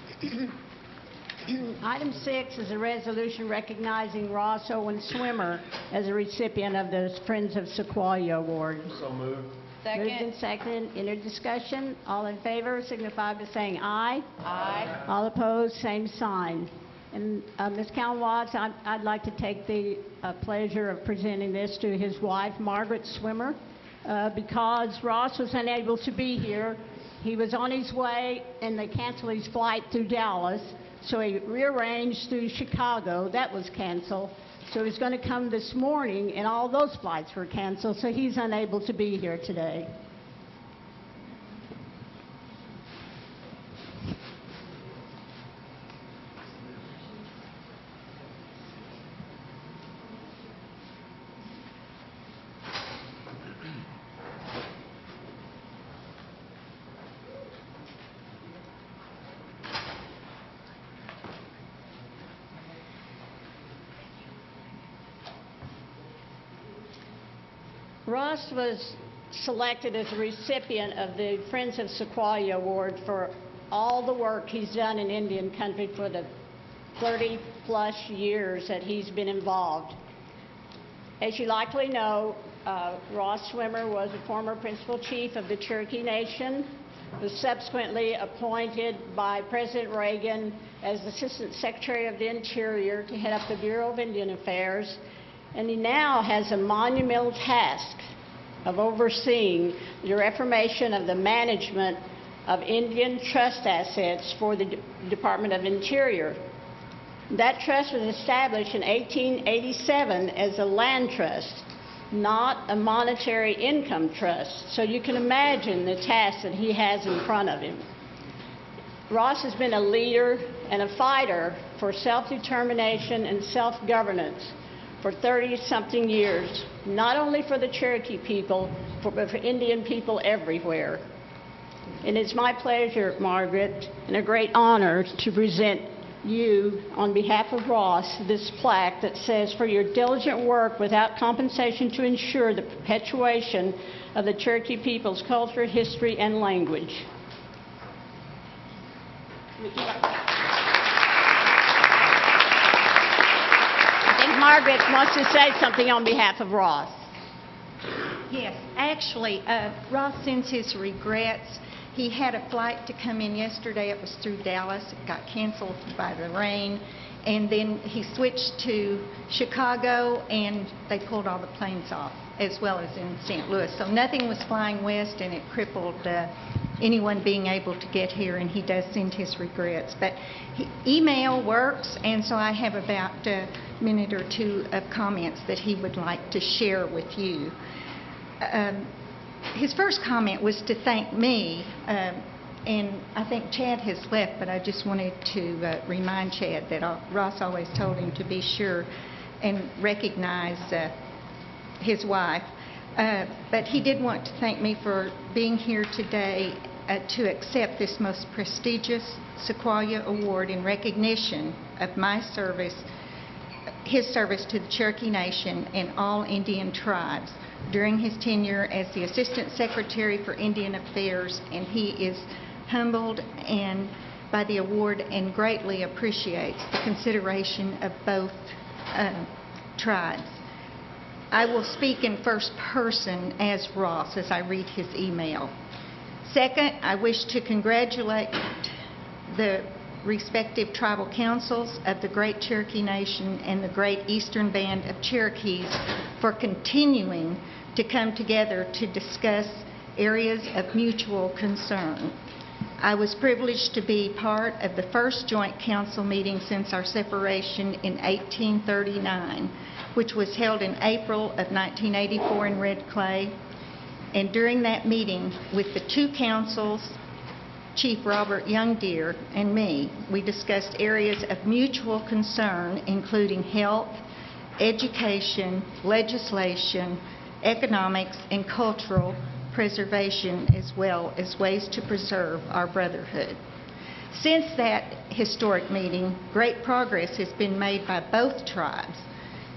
Item 6 is a resolution recognizing Ross Owen Swimmer as a recipient of the Friends of Sequoia Award. So moved. Moved and seconded. Any discussion? All in favor signify by saying aye. Aye. All opposed, same sign. And Ms. Callan Watts, I'd like to take the pleasure of presenting this to his wife, Margaret Swimmer, because Ross was unable to be here. He was on his way, and they canceled his flight through Dallas, so he rearranged through Chicago. That was canceled. So he's going to come this morning, and all those flights were canceled, so he's unable to be here today. Ross was selected as a recipient of the Friends of Sequoia Award for all the work he's done in Indian country for the 30-plus years that he's been involved. As you likely know, Ross Swimmer was a former principal chief of the Cherokee Nation, was subsequently appointed by President Reagan as Assistant Secretary of the Interior to head up the Bureau of Indian Affairs, and he now has a monumental task of overseeing the reformation of the management of Indian trust assets for the Department of Interior. That trust was established in 1887 as a land trust, not a monetary income trust. So you can imagine the task that he has in front of him. Ross has been a leader and a fighter for self-determination and self-governance for 30-something years, not only for the Cherokee people, but for Indian people everywhere. And it's my pleasure, Margaret, and a great honor to present you, on behalf of Ross, this plaque that says, "For your diligent work without compensation to ensure the perpetuation of the Cherokee people's culture, history, and language." Margaret wants to say something on behalf of Ross. Yes, actually, Ross sends his regrets. He had a flight to come in yesterday. It was through Dallas. It got canceled by the rain. And then he switched to Chicago, and they pulled all the planes off, as well as in St. Louis. So nothing was flying west, and it crippled anyone being able to get here, and he does send his regrets. But email works, and so I have about a minute or two of comments that he would like to share with you. His first comment was to thank me, and I think Chad has left, but I just wanted to remind Chad that Ross always told him to be sure and recognize his wife. But he did want to thank me for being here today to accept this most prestigious Sequoia Award in recognition of my service, his service to the Cherokee Nation and all Indian tribes during his tenure as the Assistant Secretary for Indian Affairs, and he is humbled by the award and greatly appreciates the consideration of both tribes. I will speak in first person as Ross as I read his email. Second, I wish to congratulate the respective tribal councils of the Great Cherokee Nation and the Great Eastern Band of Cherokees for continuing to come together to discuss areas of mutual concern. I was privileged to be part of the first joint council meeting since our separation in 1839, which was held in April of 1984 in Red Clay. And during that meeting, with the two councils, Chief Robert Youngdeer and me, we discussed areas of mutual concern, including health, education, legislation, economics, and cultural preservation, as well as ways to preserve our brotherhood. Since that historic meeting, great progress has been made by both tribes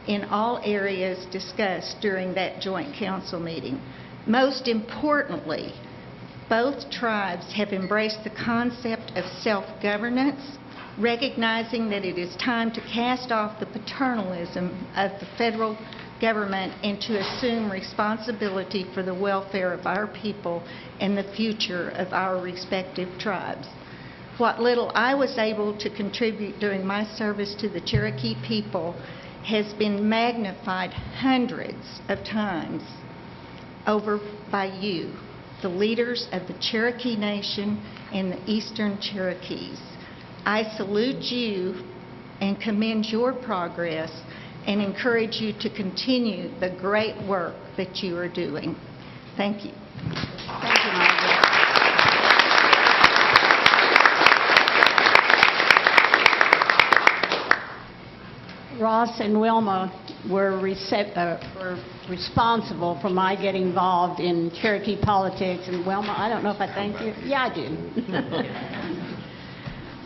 in all areas discussed during that joint council meeting. Most importantly, both tribes have embraced the concept of self-governance recognizing that it is time to cast off the paternalism of the federal government and to assume responsibility for the welfare of our people and the future of our respective tribes. What little I was able to contribute during my service to the Cherokee people has been magnified hundreds of times over by you, the leaders of the Cherokee Nation and the Eastern Cherokees. I salute you and commend your progress and encourage you to continue the great work that you are doing. Thank you. Thank you, Margaret. Ross and Wilma were responsible for my getting involved in Cherokee politics. And Wilma, I don't know if I thank you. Yeah, I do.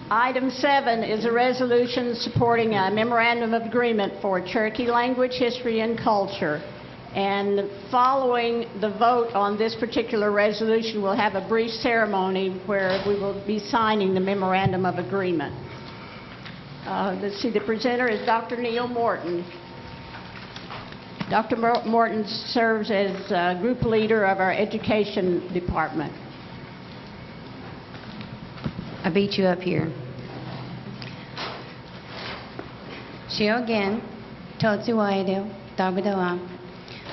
Item 7 is a resolution supporting a memorandum of agreement for Cherokee language, history, and culture. And following the vote on this particular resolution, we'll have a brief ceremony where we will be signing the memorandum of agreement. Let's see, the presenter is Dr. Neil Morton. Dr. Morton serves as group leader of our education department. I beat you up here. Shio again, Totsu Waido, Dagbadoa.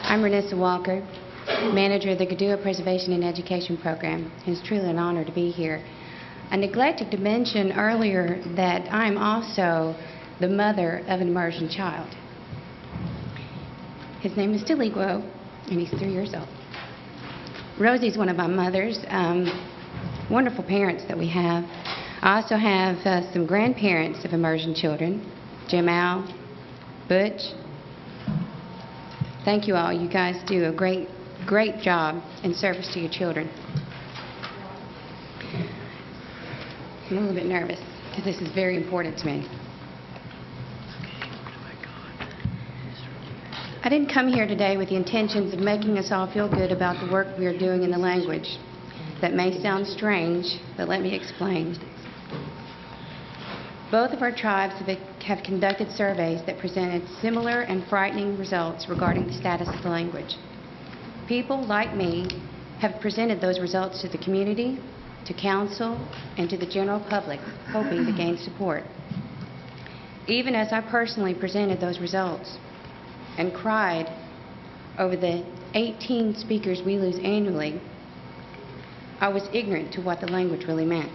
I'm Renessa Walker, manager of the Gadua Preservation and Education Program. It's truly an honor to be here. I neglected to mention earlier that I'm also the mother of an immersion child. His name is Deligwo, and he's 3 years old. Rosie's one of my mothers. Wonderful parents that we have. I also have some grandparents of immersion children, Jim Al, Butch. Thank you all. You guys do a great job in service to your children. I'm a little bit nervous because this is very important to me. I didn't come here today with the intentions of making us all feel good about the work we are doing in the language. That may sound strange, but let me explain. Both of our tribes have conducted surveys that presented similar and frightening results regarding the status of the language. People like me have presented those results to the community, to council, and to the general public, hoping to gain support. Even as I personally presented those results and cried over the 18 speakers we lose annually, I was ignorant to what the language really meant.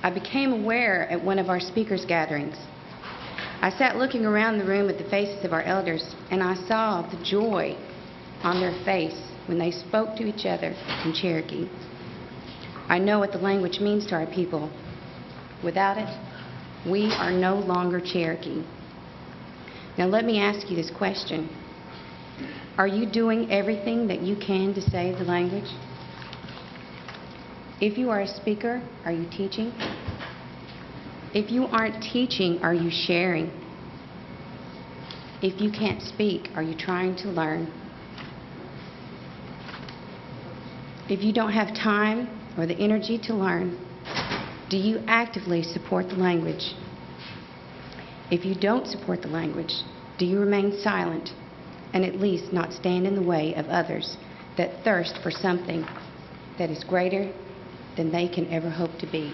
I became aware at one of our speakers' gatherings. I sat looking around the room at the faces of our elders, and I saw the joy on their face when they spoke to each other in Cherokee. I know what the language means to our people. Without it, we are no longer Cherokee. Now let me ask you this question. Are you doing everything that you can to save the language? If you are a speaker, are you teaching? If you aren't teaching, are you sharing? If you can't speak, are you trying to learn? If you don't have time or the energy to learn, do you actively support the language? If you don't support the language, do you remain silent and at least not stand in the way of others that thirst for something that is greater than they can ever hope to be?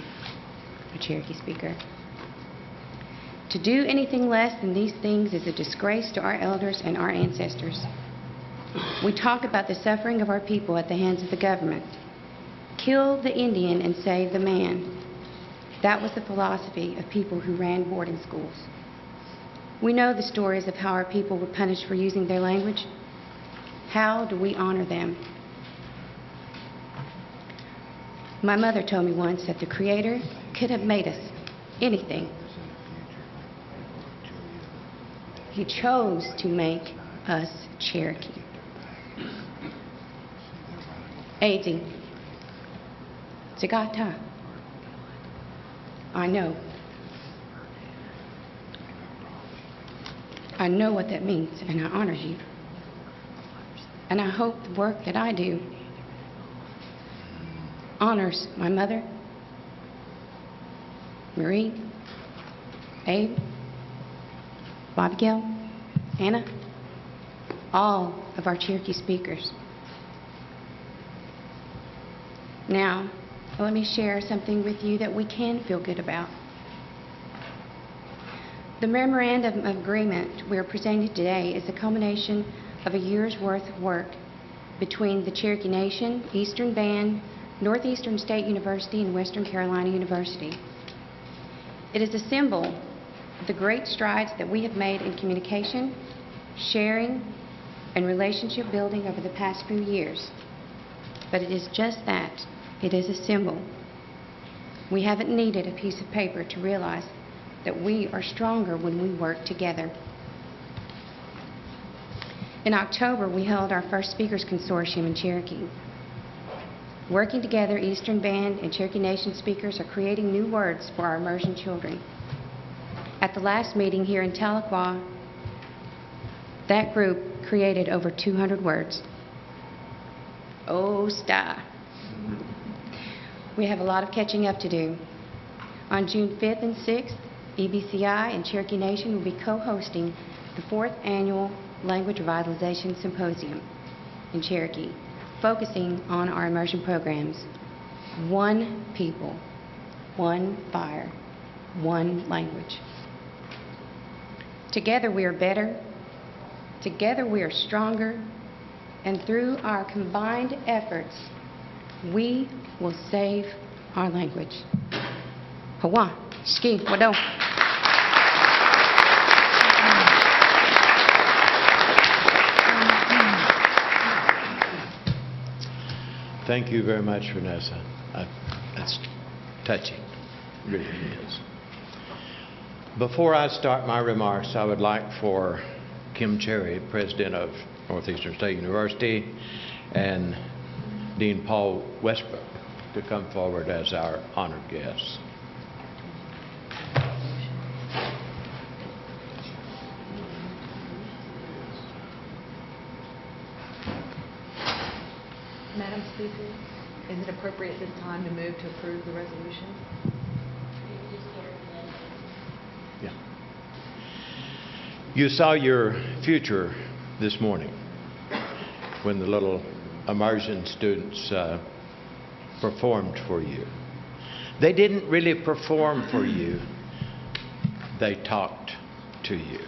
A Cherokee speaker. To do anything less than these things is a disgrace to our elders and our ancestors. We talk about the suffering of our people at the hands of the government. Kill the Indian and save the man. That was the philosophy of people who ran boarding schools. We know the stories of how our people were punished for using their language. How do we honor them? My mother told me once that the Creator could have made us anything. He chose to make us Cherokee. Adi, Zagata. I know. I know what that means, and I honor you. And I hope the work that I do honors my mother Marie, Abe, Abigail, Anna, all of our Cherokee speakers. Now, let me share something with you that we can feel good about. The Memorandum of Agreement we are presenting today is a culmination of a year's worth of work between the Cherokee Nation, Eastern Band, Northeastern State University, and Western Carolina University. It is a symbol of the great strides that we have made in communication, sharing, and relationship building over the past few years. But it is just that. It is a symbol. We haven't needed a piece of paper to realize that we are stronger when we work together. In October, we held our first Speakers Consortium in Cherokee. Working together, Eastern Band and Cherokee Nation speakers are creating new words for our immersion children. At the last meeting here in Tahlequah, that group created over 200 words. Oh, star. We have a lot of catching up to do. On June 5th and 6th, EBCI and Cherokee Nation will be co-hosting the 4th Annual Language Revitalization Symposium in Cherokee, focusing on our immersion programs. One people, one fire, one language. Together we are better, together we are stronger, and through our combined efforts, we will save our language. Hawa, ski, wado. Thank you very much, Vanessa. That's touching, it really is. Before I start my remarks, I would like for Kim Cherry, President of Northeastern State University, and Dean Paul Westbrook to come forward as our honored guests. Madam Speaker, is it appropriate at this time to move to approve the resolution? Yeah. You saw your future this morning when the little immersion students performed for you. They didn't really perform for you, they talked to you.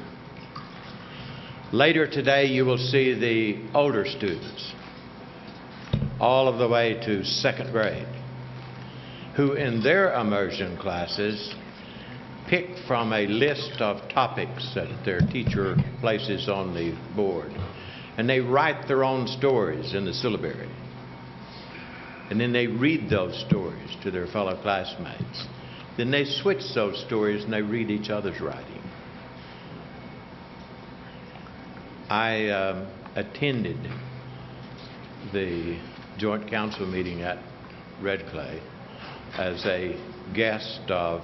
Later today you will see the older students, all of the way to 2nd grade, who in their immersion classes pick from a list of topics that their teacher places on the board, and they write their own stories in the syllabary. And then they read those stories to their fellow classmates. Then they switch those stories and they read each other's writing. I attended the Joint Council meeting at Red Clay as a guest of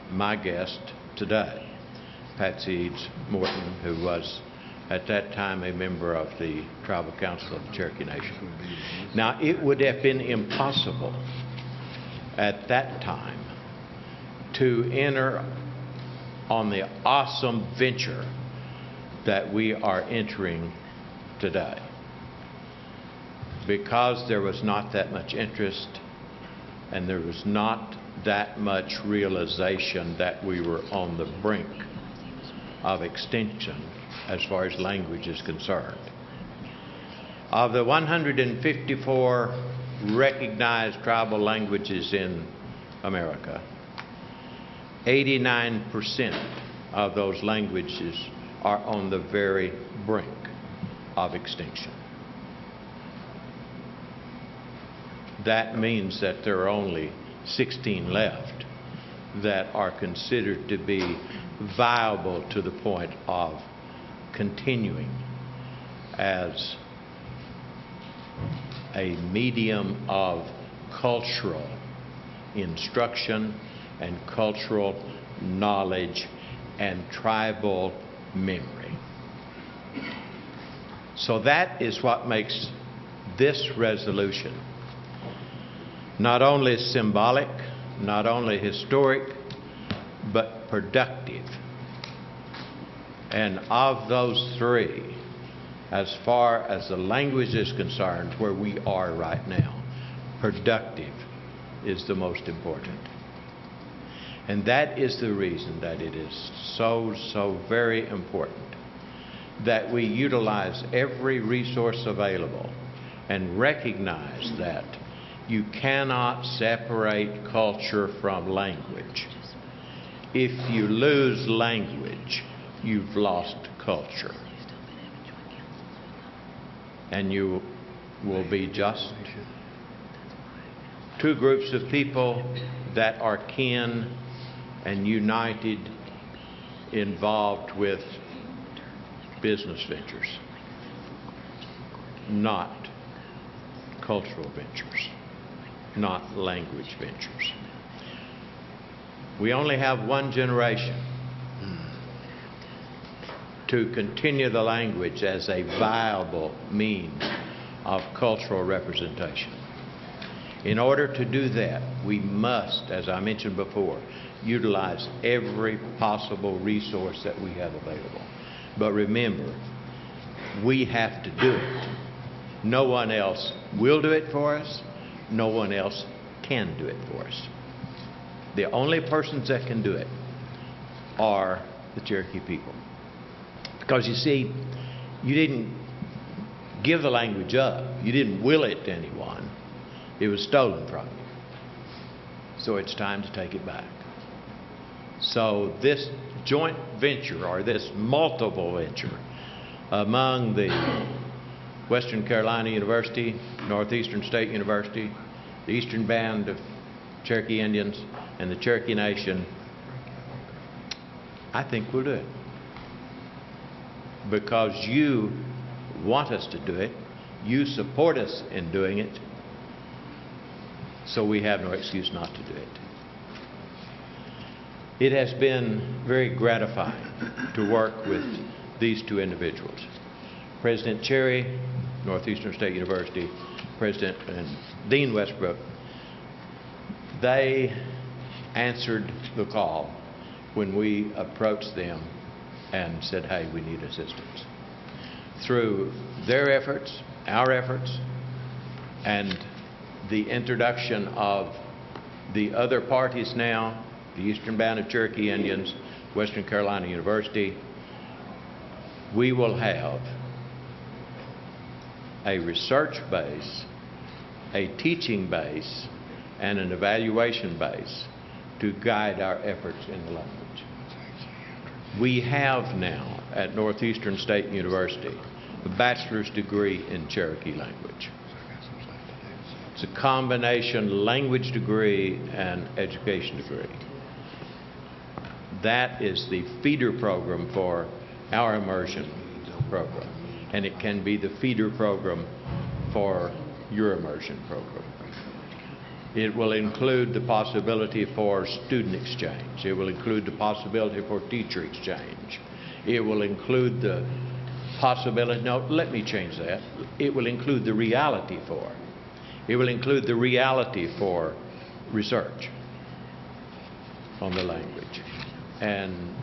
my guest today, Patsy Eads Morton, who was at that time a member of the Tribal Council of the Cherokee Nation. Now, it would have been impossible at that time to enter on the awesome venture that we are entering today, because there was not that much interest and there was not that much realization that we were on the brink of extinction as far as language is concerned. Of the 154 recognized tribal languages in America, 89% of those languages are on the very brink of extinction. That means that there are only 16 left that are considered to be viable to the point of continuing as a medium of cultural instruction and cultural knowledge and tribal memory. So that is what makes this resolution not only symbolic, not only historic, but productive. And of those three, as far as the language is concerned, where we are right now, productive is the most important. And that is the reason that it is so very important that we utilize every resource available and recognize that you cannot separate culture from language. If you lose language, you've lost culture. And you will be just two groups of people that are kin and united, involved with business ventures, not cultural ventures, not language ventures. We only have one generation to continue the language as a viable means of cultural representation. In order to do that, we must, as I mentioned before, utilize every possible resource that we have available. But remember, we have to do it. No one else will do it for us. No one else can do it for us. The only persons that can do it are the Cherokee people. Because you see, you didn't give the language up. You didn't will it to anyone. It was stolen from you. So it's time to take it back. So this joint venture, or this multiple venture among the Western Carolina University, Northeastern State University, the Eastern Band of Cherokee Indians, and the Cherokee Nation, I think we'll do it. Because you want us to do it, you support us in doing it, so we have no excuse not to do it. It has been very gratifying to work with these two individuals. President Cherry, Northeastern State University, President and Dean Westbrook, they answered the call when we approached them and said, hey, we need assistance. Through their efforts, our efforts, and the introduction of the other parties now, the Eastern Band of Cherokee Indians, Western Carolina University, we will have a research base, a teaching base, and an evaluation base to guide our efforts in the language. We have now at Northeastern State University a bachelor's degree in Cherokee language. It's a combination language degree and education degree. That is the feeder program for our immersion program, and it can be the feeder program for your immersion program. It will include the possibility for student exchange. It will include the possibility for teacher exchange. It will include the possibility, no, let me change that. It will include the reality for. It will include the reality for research on the language. And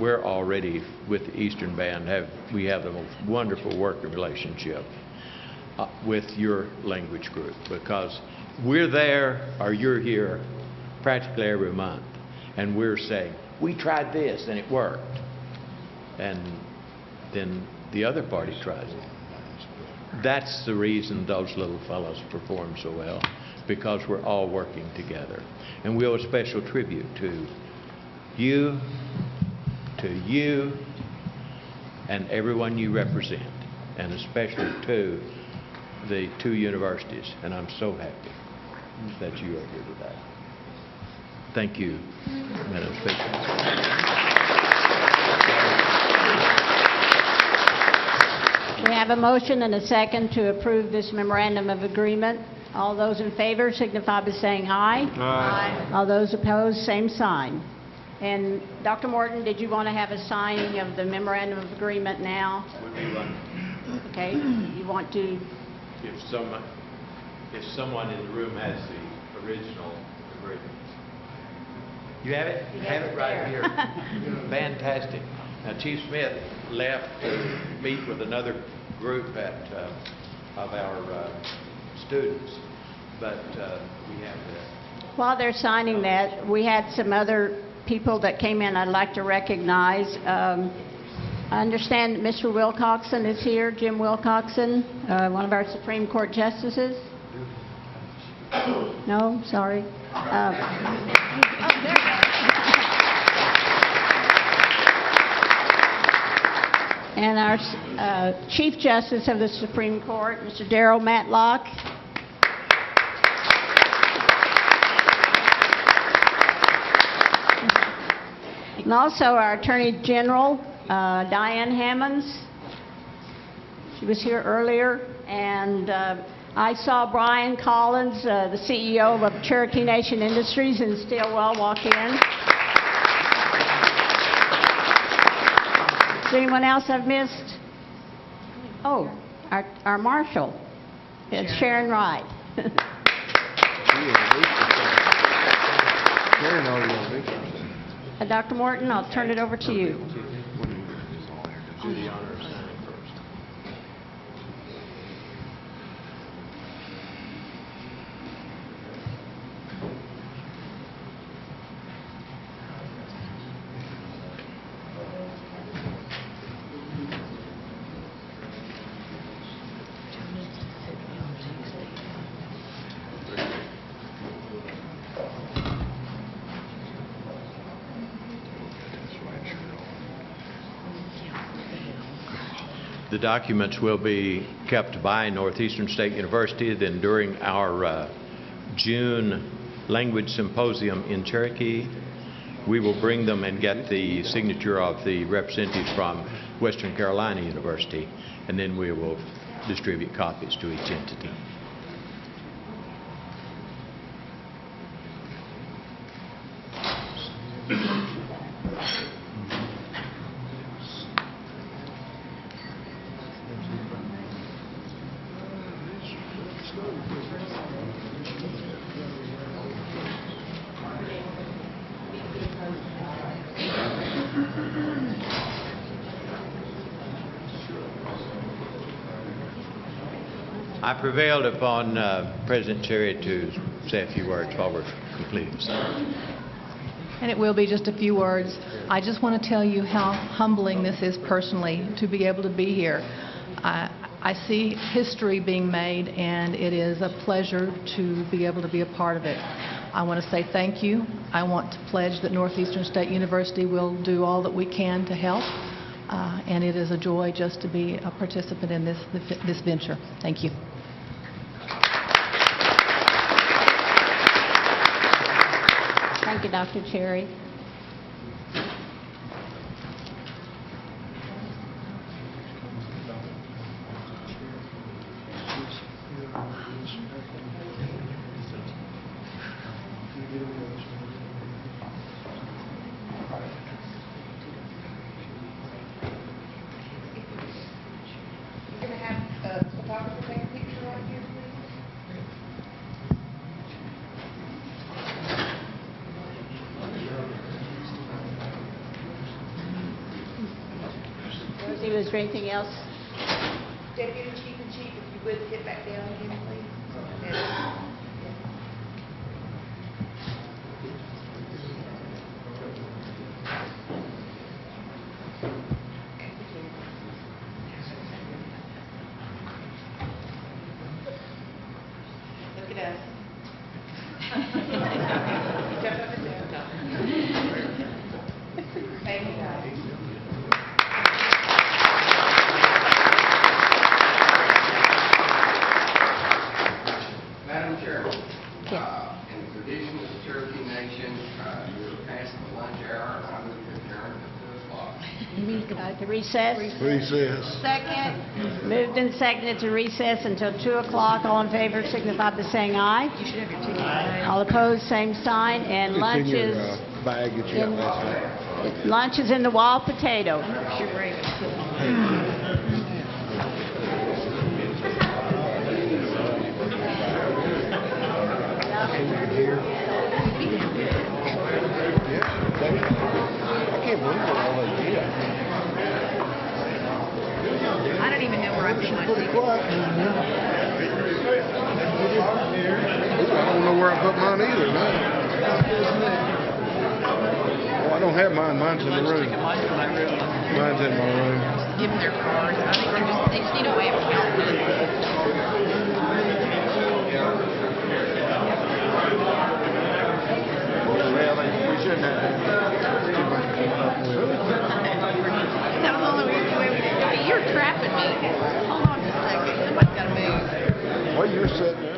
we're already, with the Eastern Band, we have the most wonderful working relationship with your language group, because we're there or you're here practically every month, and we're saying, we tried this and it worked. And then the other party tries it. That's the reason those little fellows perform so well, because we're all working together. And we owe a special tribute to you, and everyone you represent, and especially to the two universities. And I'm so happy that you are here today. Thank you, Madam Speaker. We have a motion and a second to approve this memorandum of agreement. All those in favor signify by saying aye. Aye. All those opposed, same sign. And Dr. Morton, did you want to have a signing of the memorandum of agreement now? Okay. You want to? If someone in the room has the original agreement. You have it? You Have have it it right there. here. Fantastic. Now, Chief Smith left to meet with another group of our students, but we have that. While they're signing that, we had some other people that came in I'd like to recognize. I understand that Mr. Wilcoxon is here, Jim Wilcoxon, one of our Supreme Court justices. No, sorry. Oh, there you go. And our Chief Justice of the Supreme Court, Mr. Darrell Matlock. And also our Attorney General, Diane Hammonds. She was here earlier. And I saw Brian Collins, the CEO of Cherokee Nation Industries in Stillwell, walk in. Is there anyone else I've missed? Oh, our marshal. It's Sharon Wright. Dr. Morton, I'll turn it over to you. Do the honor of signing first. The documents will be kept by Northeastern State University. Then during our June language symposium in Cherokee, we will bring them and get the signature of the representatives from Western Carolina University, and then we will distribute copies to each entity. I prevailed upon President Cherry to say a few words while we're completing this. And it will be just a few words. I just want to tell you how humbling this is personally to be able to be here. I see history being made, and it is a pleasure to be able to be a part of it. I want to say thank you. I want to pledge that Northeastern State University will do all that we can to help, and it is a joy just to be a participant in this venture. Thank you. Thank you, Dr. Cherry. Is there anything else? Deputy Chief and Chief, if you would get back down again, please. Look at us. Jump up and down. Thank you, guys. Madam Chair, in the tradition of the Cherokee Nation, you're past the lunch hour, and I move to adjourn at 2 o'clock. To recess? Recess. Second. Moved and seconded to recess until 2 o'clock. All in favor signify by saying aye. You should have your ticket. All opposed, same sign. And lunch is bag that you got last night. lunch is in the wild potato. Yeah. don't know where I put mine either, man. Oh, I don't have mine. Mine's in the room. Mine's in my room. Give them their cards. I think they just need a way of counting. Well, we shouldn't have. That was the only way we could do it. You're trapping me. Hold on just a second. Somebody's got to move. Well, you're sitting